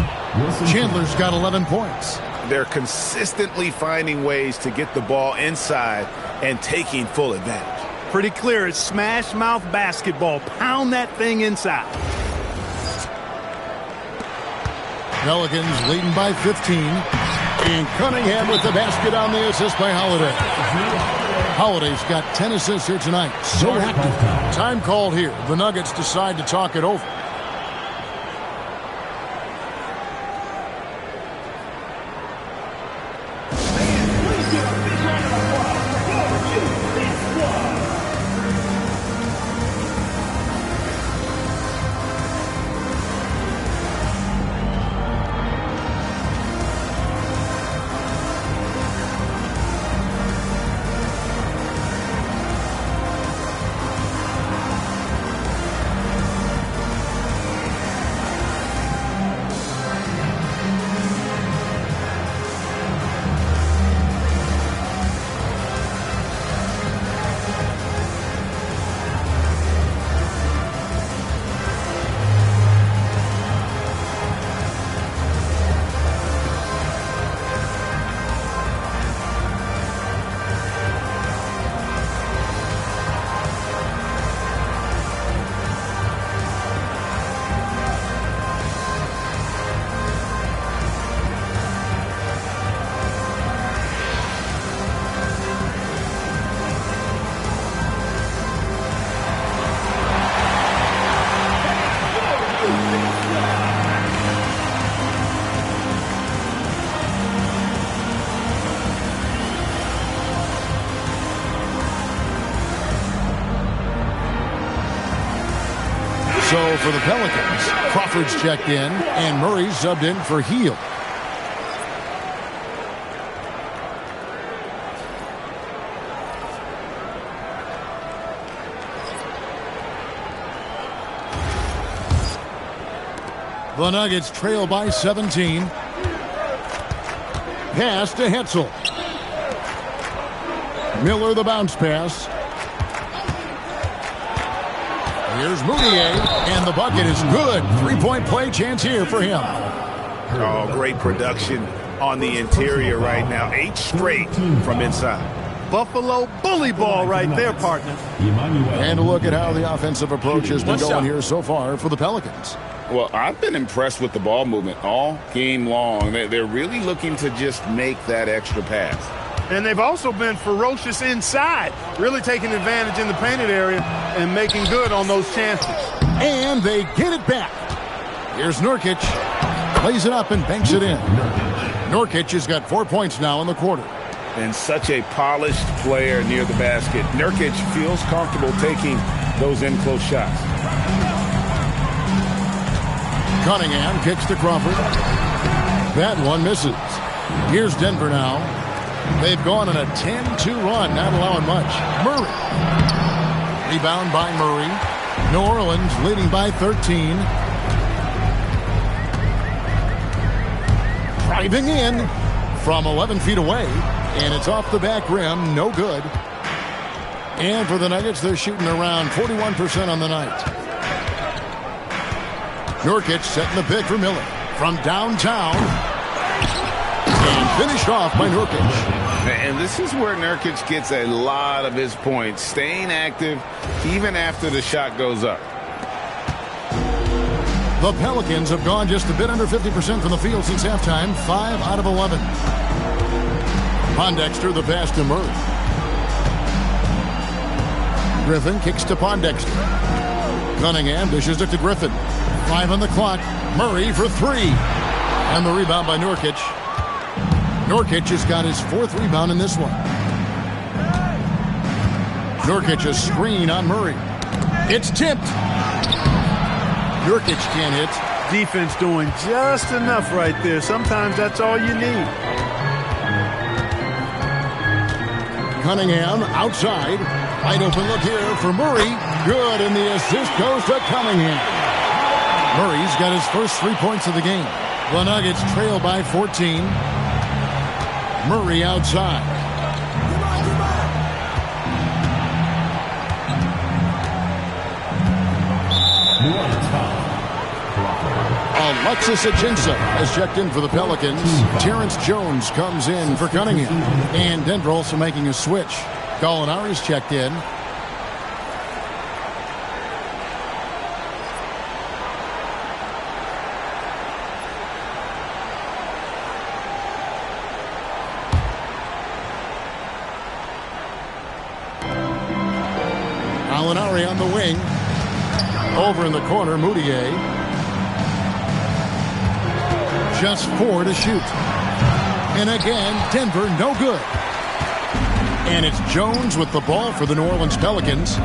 Chandler's got 11 points. They're consistently finding ways to get the ball inside and taking full advantage. Pretty clear. It's smash mouth basketball. Pound that thing inside. Pelicans leading by 15. And Cunningham with the basket on the assist by Holiday. Holiday's got 10 assists here tonight. So active. Time called here. The Nuggets decide to talk it over. for the Pelicans. Crawford's checked in, and Murray's subbed in for Heel. The Nuggets trail by 17. Pass to Hetzel. Miller the bounce pass. Here's Moutier, and the bucket is good. Three-point play chance here for him. Oh, great production on the interior right now. 8 straight from inside. Buffalo bully ball right there, partner. And a look at how the offensive approach has been going here so far for the Pelicans. Well, I've been impressed with the ball movement all game long. They're really looking to just make that extra pass. And they've also been ferocious inside, really taking advantage in the painted area and making good on those chances. And they get it back. Here's Nurkic. Plays it up and banks it in. Nurkic has got 4 points now in the quarter. And such a polished player near the basket. Nurkic feels comfortable taking those in-close shots. Cunningham kicks to Crawford. That one misses. Here's Denver now. They've gone on a 10-2 run, not allowing much. Murray. Rebound by Murray. New Orleans leading by 13. Driving in from 11 feet away, and it's off the back rim, no good. And for the Nuggets, they're shooting around 41% on the night. Nurkic setting the pick for Miller from downtown. And finished off by Nurkic. And this is where Nurkic gets a lot of his points, staying active even after the shot goes up. The Pelicans have gone just a bit under 50% from the field since halftime, 5 out of 11. Pondexter, the pass to Murray. Griffin kicks to Pondexter. Cunningham dishes it to Griffin. 5 on the clock. Murray for 3. And the rebound by Nurkic. Nurkic has got his 4th rebound in this one. Nurkic a screen on Murray. It's tipped. Nurkic can't hit. Defense doing just enough right there. Sometimes that's all you need. Cunningham outside. Wide open look here for Murray. Good, and the assist goes to Cunningham. Murray's got his first 3 points of the game. The Nuggets trail by 14. Murray outside. Alexis Ajinça has checked in for the Pelicans. Terrence Jones comes in for Cunningham. And Denver also making a switch. Gallinari's checked in. Gallinari on the wing. Over in the corner, Moutier. Just 4 to shoot. And again, Denver no good. And it's Jones with the ball for the New Orleans Pelicans.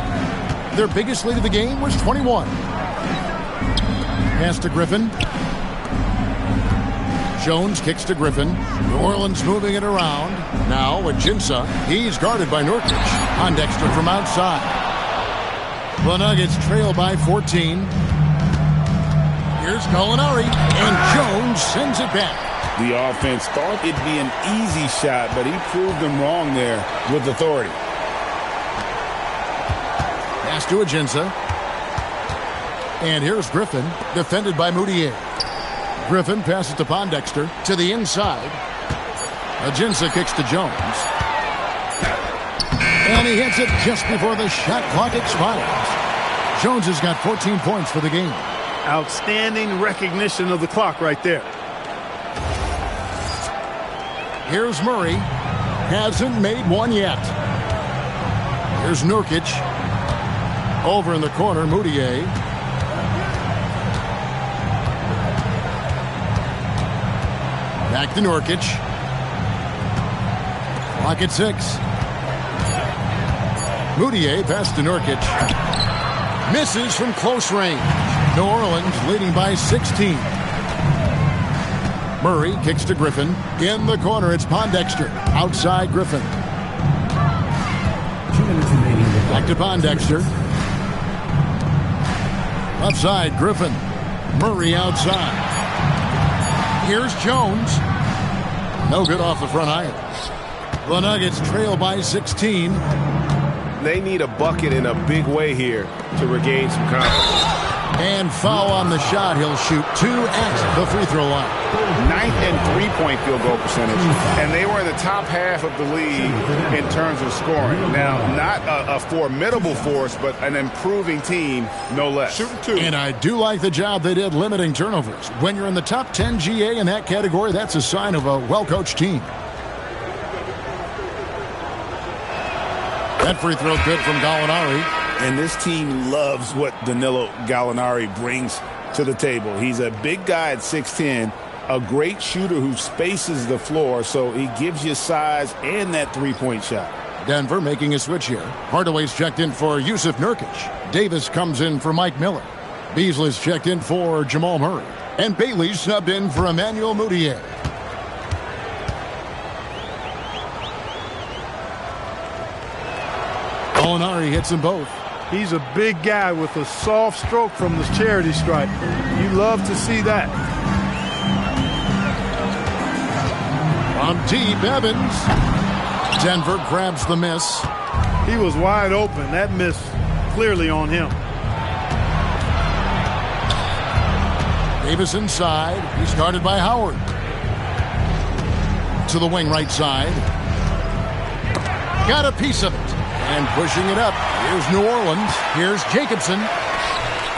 Their biggest lead of the game was 21. Pass to Griffin. Jones kicks to Griffin. New Orleans moving it around. Now Ajinça. He's guarded by Nurkic. Pondexter from outside. The Nuggets trail by 14. Here's Gallinari, and Jones sends it back. The offense thought it'd be an easy shot, but he proved them wrong there with authority. Pass to Ajinça. And here's Griffin, defended by Moutier. Griffin passes to Pondexter to the inside. Ajinça kicks to Jones. And he hits it just before the shot clock expires. Jones has got 14 points for the game. Outstanding recognition of the clock right there. Here's Murray. Hasn't made one yet. Here's Nurkic. Over in the corner, Moutier. Back to Nurkic. Clock at 6. Moutier pass to Nurkic. Misses from close range. New Orleans leading by 16. Murray kicks to Griffin. In the corner, it's Pondexter. Outside Griffin. Back to Pondexter. Left side, Griffin. Murray outside. Here's Jones. No good off the front iron. The Nuggets trail by 16. They need a bucket in a big way here to regain some confidence. And foul on the shot. He'll shoot 2 at the free throw line. 9th and three-point field goal percentage. And they were in the top half of the league in terms of scoring. Now, not a formidable force, but an improving team, no less. And I do like the job they did limiting turnovers. When you're in the top 10 GA in that category, that's a sign of a well-coached team. That free throw good from Gallinari. And this team loves what Danilo Gallinari brings to the table. He's a big guy at 6'10", a great shooter who spaces the floor, so he gives you size and that three-point shot. Denver making a switch here. Hardaway's checked in for Yusuf Nurkic. Davis comes in for Mike Miller. Beasley's checked in for Jamal Murray. And Bailey's subbed in for Emmanuel Mudiay. Gallinari hits them both. He's a big guy with a soft stroke from the charity stripe. You love to see that. From deep, Evans. Denver grabs the miss. He was wide open. That miss clearly on him. Davis inside. He's guarded by Howard. To the wing right side. Got a piece of it. And pushing it up. Here's New Orleans. Here's Jacobson.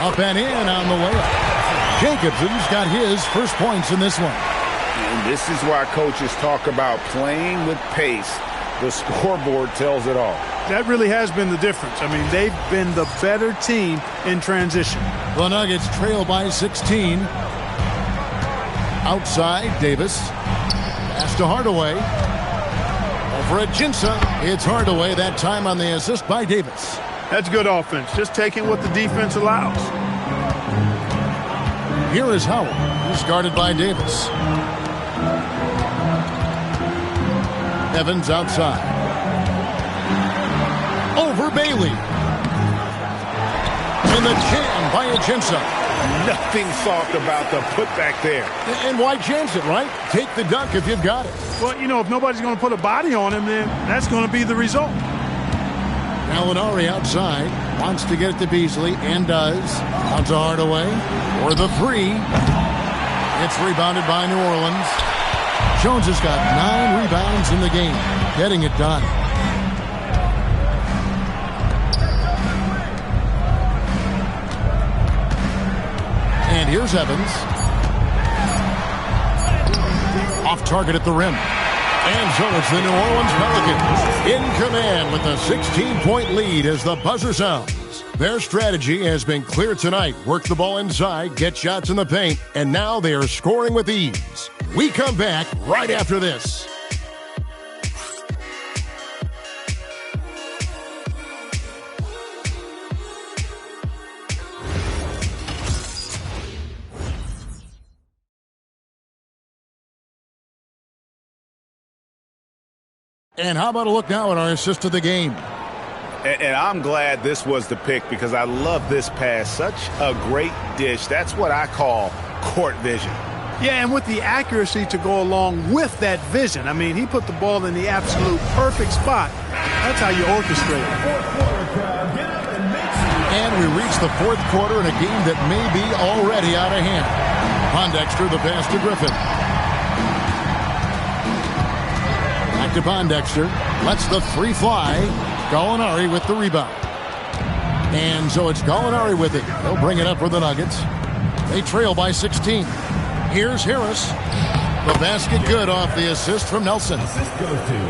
Up and in on the layup. Jacobson's got his first points in this one. And this is why coaches talk about playing with pace. The scoreboard tells it all. That really has been the difference. I mean, they've been the better team in transition. The Nuggets trail by 16. Outside, Davis. Pass to Hardaway. Over at Jinsa. It's Hardaway, that time on the assist by Davis. That's good offense. Just taking what the defense allows. Here is Howard. He's guarded by Davis. Evans outside. Over Bailey. And the jam by Jinsa. Nothing soft about the putback there. And why chance it, right? Take the dunk if you've got it. Well, you know, if nobody's going to put a body on him, then that's going to be the result. Gallinari outside. Wants to get it to Beasley, and does. Out to Hardaway. For the three. It's rebounded by New Orleans. Jones has got 9 rebounds in the game. Getting it done. And here's Evans. Off target at the rim. And so it's the New Orleans Pelicans in command with a 16-point lead as the buzzer sounds. Their strategy has been clear tonight. Work the ball inside, get shots in the paint, and now they are scoring with ease. We come back right after this. And how about a look now at our assist of the game? And I'm glad this was the pick because I love this pass. Such a great dish. That's what I call court vision. Yeah, and with the accuracy to go along with that vision. I mean, he put the ball in the absolute perfect spot. That's how you orchestrate it. And we reach the fourth quarter in a game that may be already out of hand. Pondexter, the pass to Griffin. Back to Pondexter. Lets the three fly. Gallinari with the rebound. And so it's Gallinari with it. They'll bring it up for the Nuggets. They trail by 16. Here's Harris. The basket good off the assist from Nelson.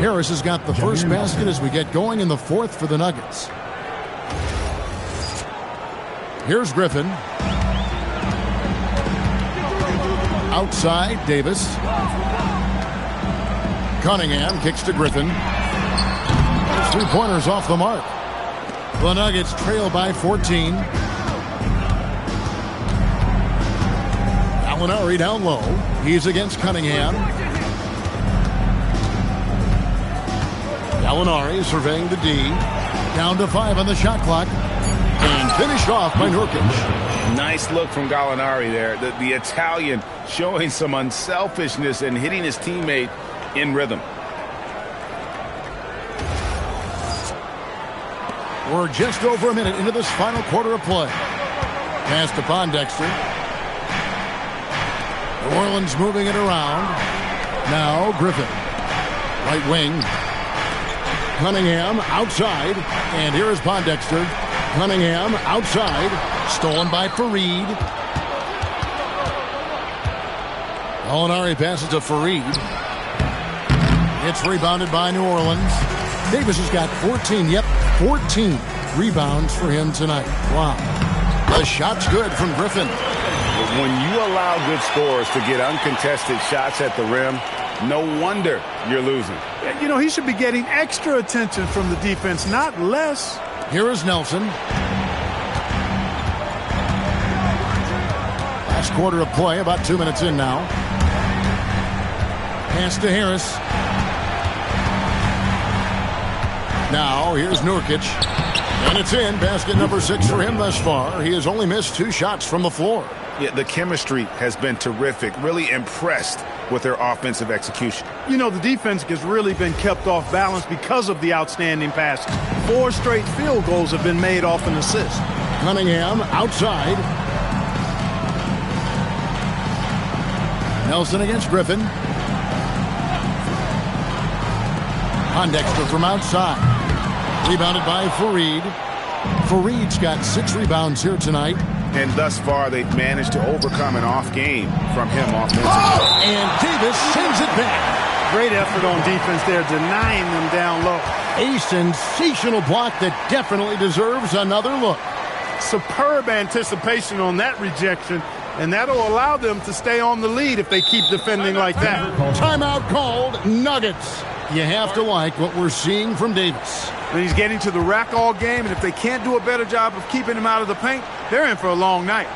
Harris has got the first basket as we get going in the fourth for the Nuggets. Here's Griffin. Outside, Davis. Cunningham kicks to Griffin. Three-pointers off the mark. The Nuggets trail by 14. Gallinari down low. He's against Cunningham. Gallinari surveying the D. Down to 5 on the shot clock. And finished off by Nurkic. Nice look from Gallinari there. The Italian showing some unselfishness and hitting his teammate in rhythm. We're just over a minute into this final quarter of play. Pass to Pondexter. New Orleans moving it around. Now Griffin. Right wing. Cunningham outside. And here is Pondexter. Cunningham outside. Stolen by Fareed. Gallinari passes to Fareed. It's rebounded by New Orleans. Davis has got 14. Yep, 14 rebounds for him tonight. Wow. The shot's good from Griffin. When you allow good scorers to get uncontested shots at the rim, no wonder you're losing. You know, he should be getting extra attention from the defense, not less. Here is Nelson. Last quarter of play, about 2 minutes in now. Pass to Harris. Now, here's Nurkic. And it's in. Basket number 6 for him thus far. He has only missed 2 shots from the floor. Yeah, the chemistry has been terrific. Really impressed with their offensive execution. You know, the defense has really been kept off balance because of the outstanding passes. 4 straight field goals have been made off an assist. Cunningham outside. Nelson against Griffin. Pondexter from outside. Rebounded by Fareed. Fareed's got 6 rebounds here tonight. And thus far, they've managed to overcome an off game from him offensively. And Davis sends it back. Great effort on defense there, denying them down low. A sensational block that definitely deserves another look. Superb anticipation on that rejection, and that'll allow them to stay on the lead if they keep defending like that. Timeout called, Nuggets. You have to like what we're seeing from Davis. And he's getting to the rack all game, and if they can't do a better job of keeping him out of the paint, they're in for a long night.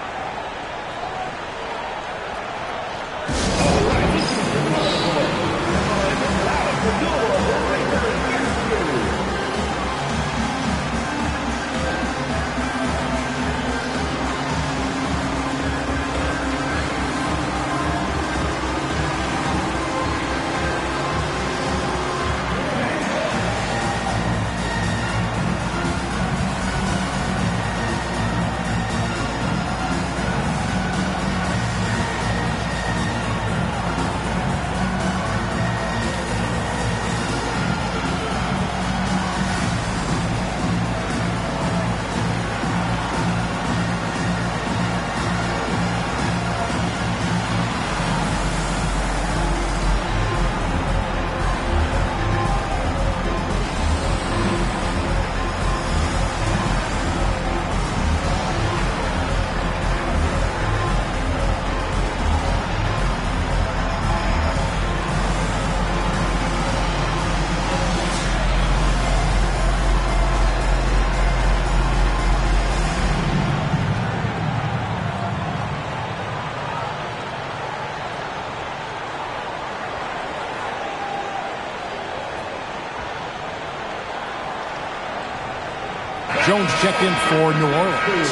Jones checked in for New Orleans.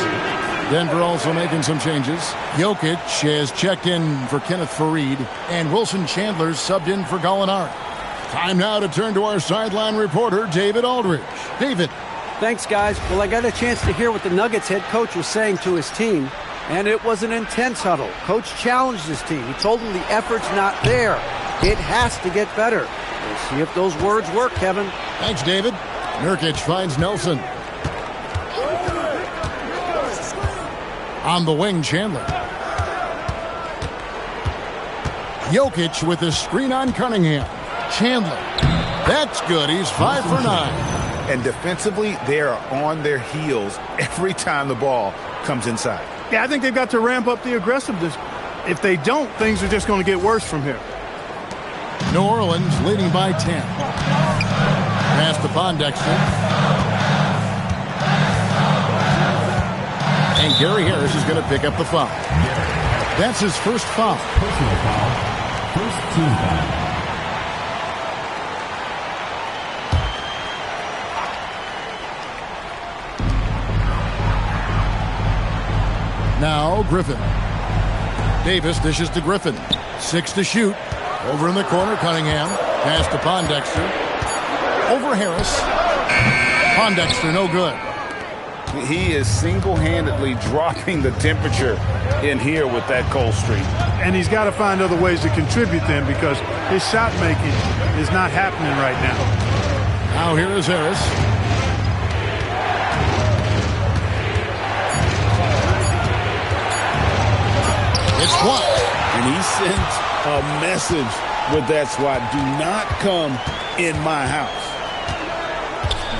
Denver also making some changes. Jokic has checked in for Kenneth Fareed, and Wilson Chandler's subbed in for Gallinari. Time now to turn to our sideline reporter, David Aldridge. David. Thanks, guys. Well, I got a chance to hear what the Nuggets head coach was saying to his team, and it was an intense huddle. Coach challenged his team. He told them the effort's not there. It has to get better. We'll see if those words work, Kevin. Thanks, David. Nurkic finds Nelson. On the wing, Chandler. Jokic with a screen on Cunningham. Chandler. That's good. He's 5 for 9. And defensively, they are on their heels every time the ball comes inside. Yeah, I think they've got to ramp up the aggressiveness. If they don't, things are just going to get worse from here. New Orleans leading by 10. Pass to Pondexter. And Gary Harris is going to pick up the foul. That's his first foul. Personal foul. First team foul. Now Griffin. Davis dishes to Griffin. 6 to shoot. Over in the corner, Cunningham. Pass to Pondexter. Over Harris. Pondexter, no good. He is single-handedly dropping the temperature in here with that cold streak. And he's got to find other ways to contribute then, because his shot making is not happening right now. Now here is Harris. It's blocked. And he sent a message with that swat. Do not come in my house.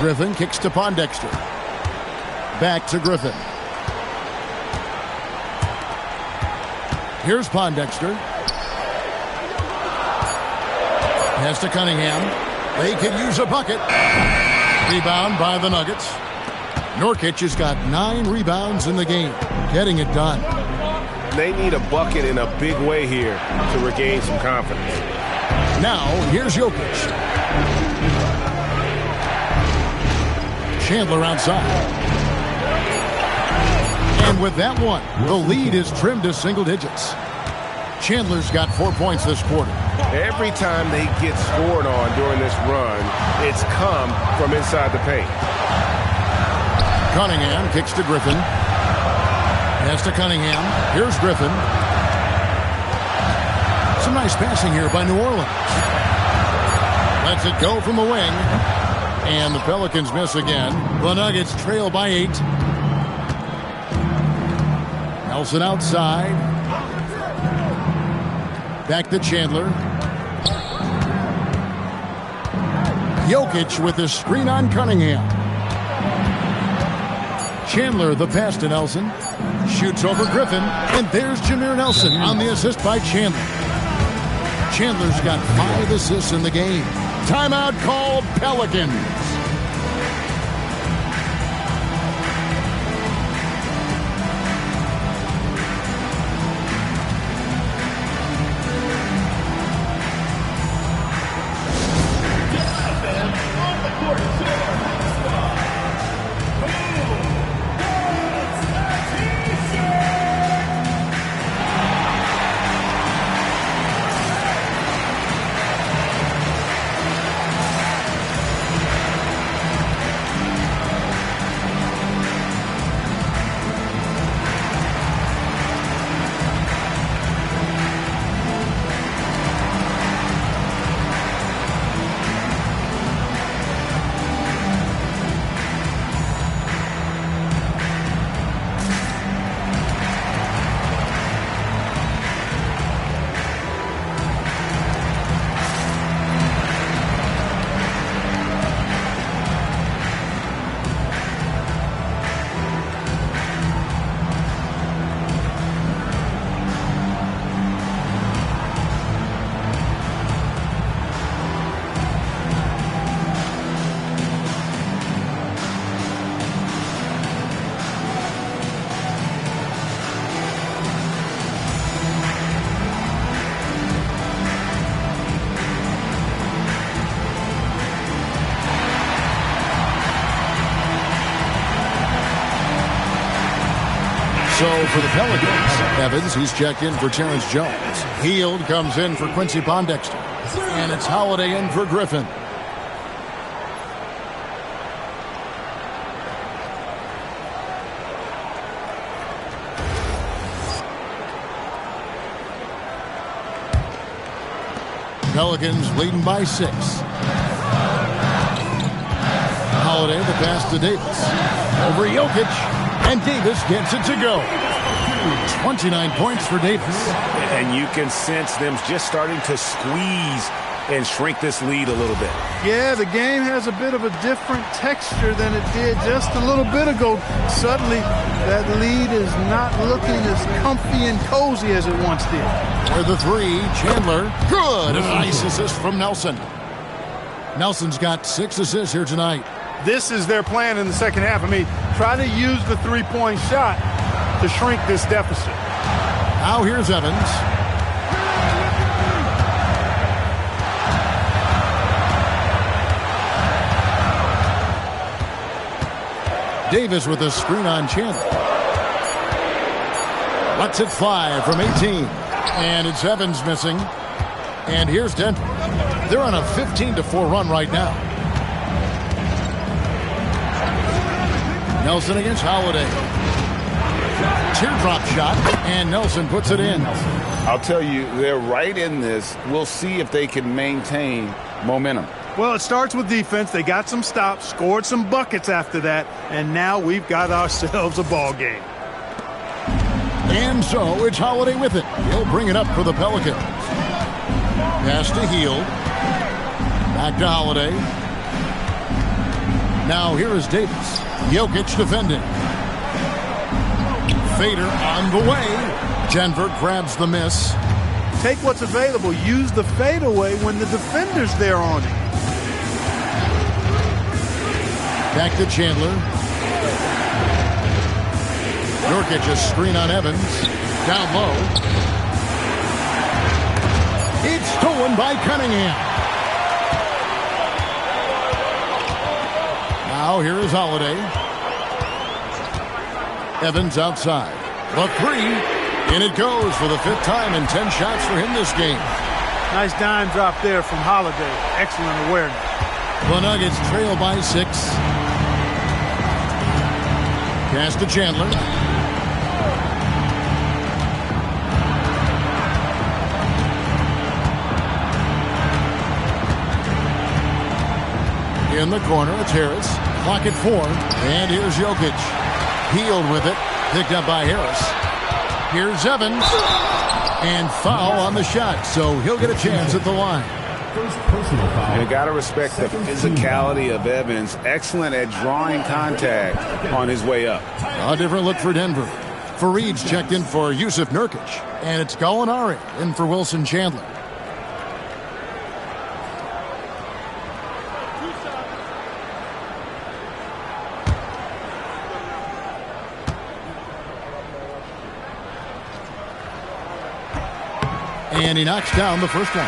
Griffin kicks to Pondexter. Back to Griffin. Here's Pondexter. Pass to Cunningham. They could use a bucket. Rebound by the Nuggets. Nurkic has got 9 rebounds in the game, getting it done. They need a bucket in a big way here to regain some confidence. Now, here's Jokic. Chandler outside. And with that one, the lead is trimmed to single digits. Chandler's got 4 points this quarter. Every time they get scored on during this run, it's come from inside the paint. Cunningham kicks to Griffin. Pass to Cunningham. Here's Griffin. Some nice passing here by New Orleans. Lets it go from the wing. And the Pelicans miss again. The Nuggets trail by 8. Nelson outside. Back to Chandler. Jokic with the screen on Cunningham. Chandler the pass to Nelson. Shoots over Griffin. And there's Jameer Nelson on the assist by Chandler. Chandler's got 5 assists in the game. Timeout called Pelicans. So for the Pelicans, Evans, he's checked in for Terrence Jones. Hield comes in for Quincy Pondexter. And it's Holiday in for Griffin. Pelicans leading by 6. Holiday, the pass to Davis. Over Jokic. And Davis gets it to go. 29 points for Davis. And you can sense them just starting to squeeze and shrink this lead a little bit. Yeah, the game has a bit of a different texture than it did just a little bit ago. Suddenly, that lead is not looking as comfy and cozy as it once did. For the 3, Chandler. Good. A nice assist from Nelson. Nelson's got 6 assists here tonight. This is their plan in the second half. I mean, try to use the three-point shot to shrink this deficit. Now here's Evans. Davis with a screen on Chandler. Lets it fly from 18. And it's Evans missing. And here's Denver. They're on a 15-4 run right now. Nelson against Holiday. Teardrop shot, and Nelson puts it in. I'll tell you, they're right in this. We'll see if they can maintain momentum. Well, it starts with defense. They got some stops, scored some buckets after that, and now we've got ourselves a ball game. And so it's Holiday with it. He'll bring it up for the Pelicans. Pass to Hield. Back to Holiday. Now here is Davis. Jokic defending. Fader on the way. Denver grabs the miss. Take what's available. Use the fadeaway when the defender's there on it. Back to Chandler. Nurkic a screen on Evans. Down low. It's stolen by Cunningham. Now here is Holiday. Evans outside. The three. And it goes for the 5th time in 10 shots for him this game. Nice dime drop there from Holiday. Excellent awareness. The Nuggets trail by 6. Pass to Chandler. In the corner, it's Harris. Clock at 4. And here's Jokic. Hield with it. Picked up by Harris. Here's Evans. And foul on the shot. So he'll get a chance at the line. You got to respect the physicality of Evans. Excellent at drawing contact on his way up. A different look for Denver. Fareed's checked in for Yusuf Nurkic. And it's Gallinari in for Wilson Chandler. And he knocks down the first one.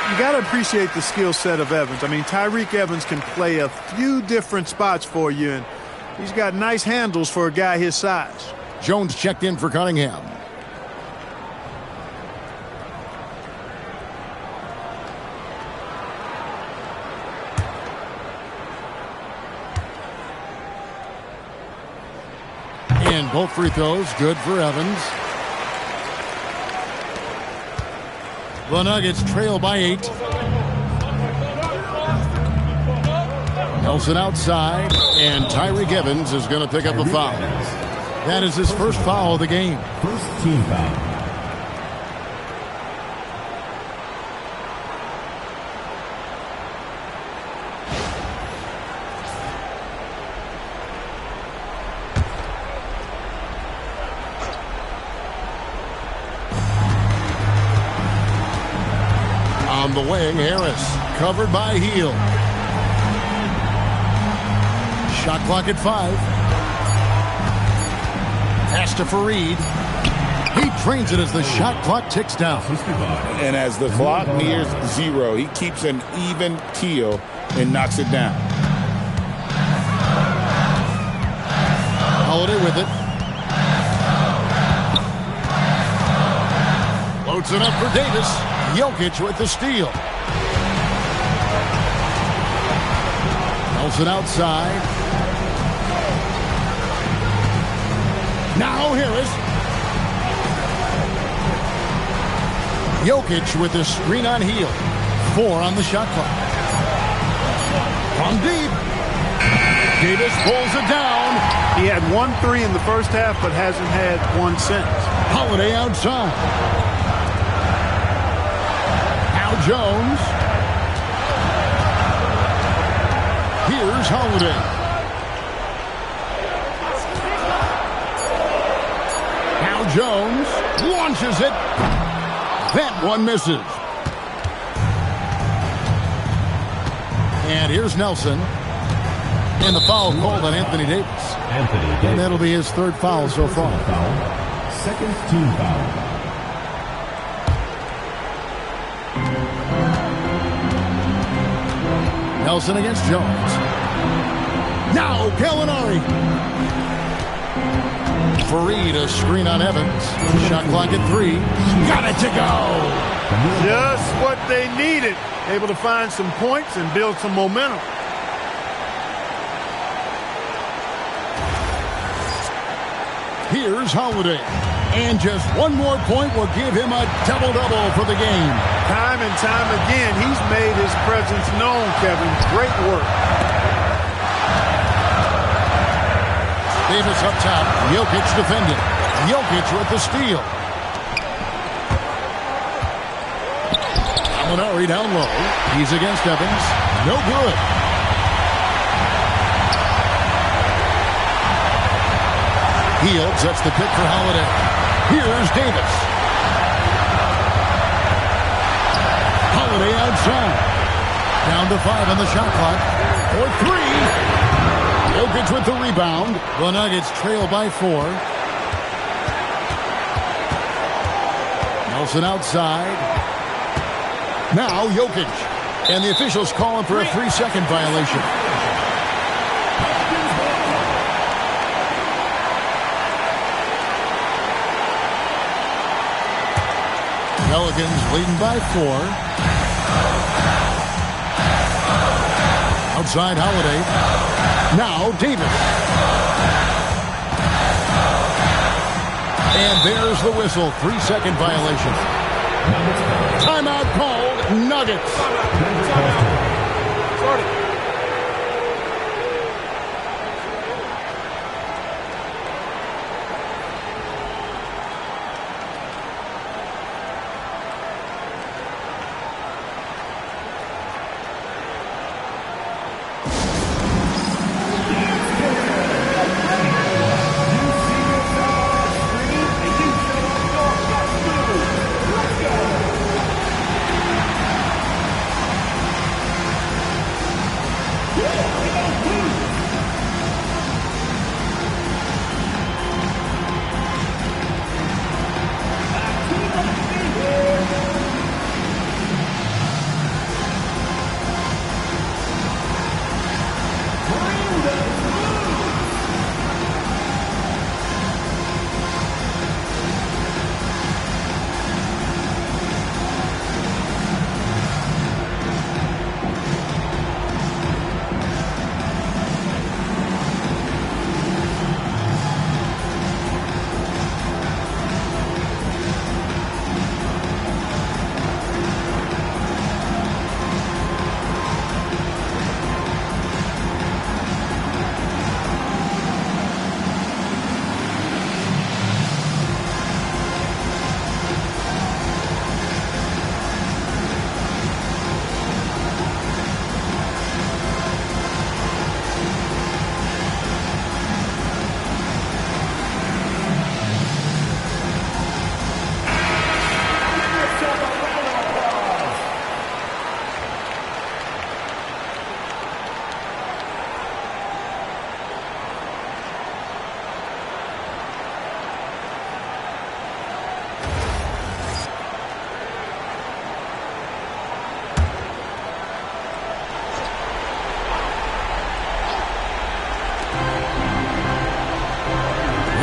You got to appreciate the skill set of Evans. I mean, Tyreke Evans can play a few different spots for you, and he's got nice handles for a guy his size. Jones checked in for Cunningham. And both free throws good for Evans. The Nuggets trail by 8. Nelson outside, and Tyreke Evans is going to pick up a foul. That is his first foul of the game. First team foul. On the wing, Harris, covered by Hield. Shot clock at 5. Pass to Fareed. He trains it as the shot clock ticks down. And as the clock nears 0, he keeps an even keel and knocks it down. Holiday with it. Loads it up for Davis. Jokic with the steal. Nelson outside. Now Harris. Jokic with the screen on Hield. 4 on the shot clock. From deep. Davis pulls it down. He had 1 3 in the first half, but hasn't had one since. Holiday outside. Jones. Here's Holiday. Now Jones launches it. That one misses. And here's Nelson. And the foul called on Anthony Davis. And that'll be his 3rd foul so far. Second team foul. Nelson against Jones. Now Gallinari. Fareed, a screen on Evans. Shot clock at 3. Got it to go. Just what they needed. Able to find some points and build some momentum. Here's Holiday. And just one more point will give him a double-double for the game. Time and time again, he's made his presence known, Kevin. Great work. Davis up top. Jokic defending. Jokic with the steal. Gallinari down low. He's against Evans. No good. Hield sets the pick for Holiday. Here's Davis. Holiday outside. Down to 5 on the shot clock. For 3. Jokic with the rebound. The Nuggets trail by 4. Nelson outside. Now Jokic. And the officials calling for a 3-second violation. Pelicans leading by 4. Outside Holiday. Now Davis. And there's the whistle. 3-second violation. Timeout called. Nuggets.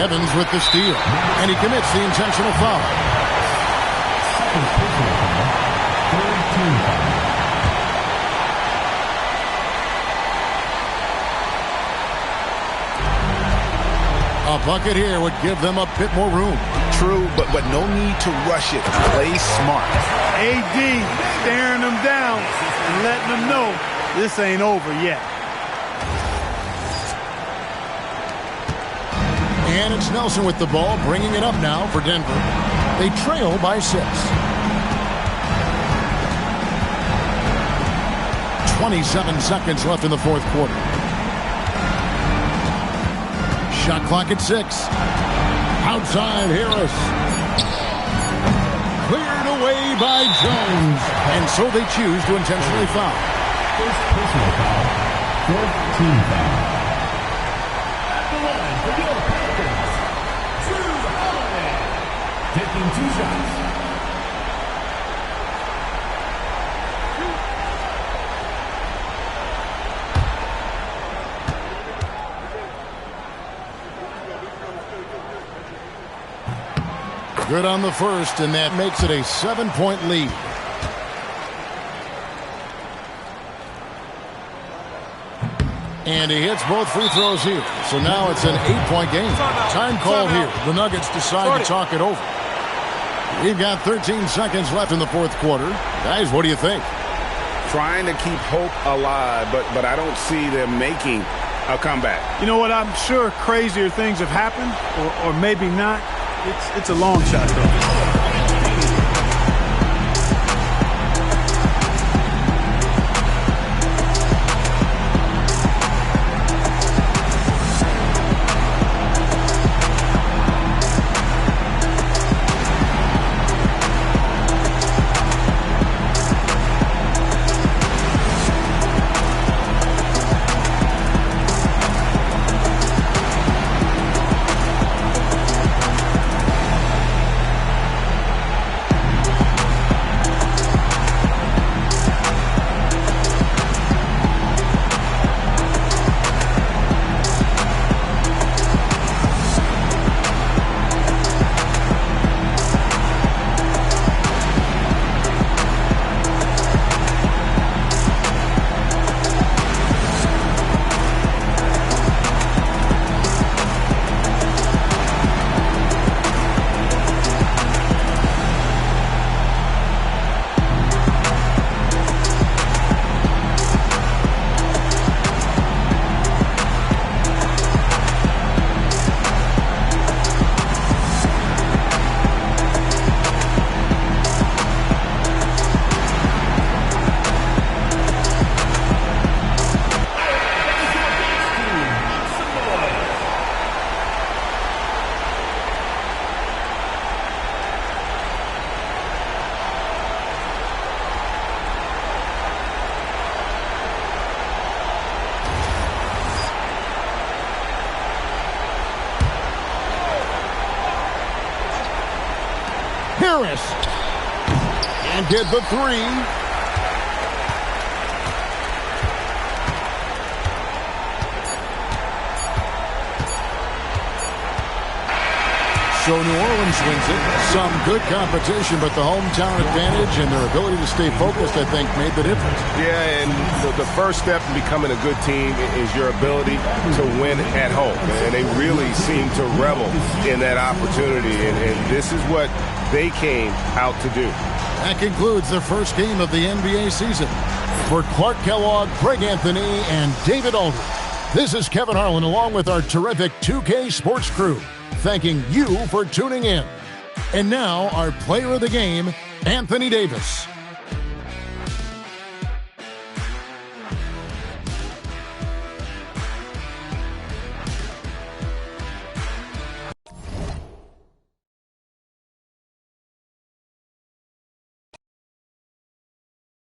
Evans with the steal. And he commits the intentional foul. A bucket here would give them a bit more room. True, but no need to rush it. Play smart. AD staring them down and letting them know this ain't over yet. And it's Nelson with the ball, bringing it up now for Denver. They trail by 6. 27 seconds left in the fourth quarter. Shot clock at 6. Outside Harris. Cleared away by Jones. And so they choose to intentionally foul. First personal foul. 14 foul. At the line for your Pelicans, Drew Holiday. Taking 2 shots. Good on the first, and that makes it a 7-point lead. And he hits both free throws here. So now it's an 8-point game. Time called here. The Nuggets decide to talk it over. We've got 13 seconds left in the fourth quarter. Guys, what do you think? Trying to keep hope alive, but I don't see them making a comeback. You know what? I'm sure crazier things have happened, or maybe not. It's a long shot, though. Harris. And get the three. So New Orleans wins it. Some good competition, but the hometown advantage and their ability to stay focused, I think, made the difference. Yeah, and the first step in becoming a good team is your ability to win at home. And they really seem to revel in that opportunity, and this is what they came out to do. That concludes the first game of the NBA season. For Clark Kellogg, Greg Anthony, and David Aldridge, this is Kevin Harlan along with our terrific 2K Sports crew, thanking you for tuning in. And now, our player of the game, Anthony Davis.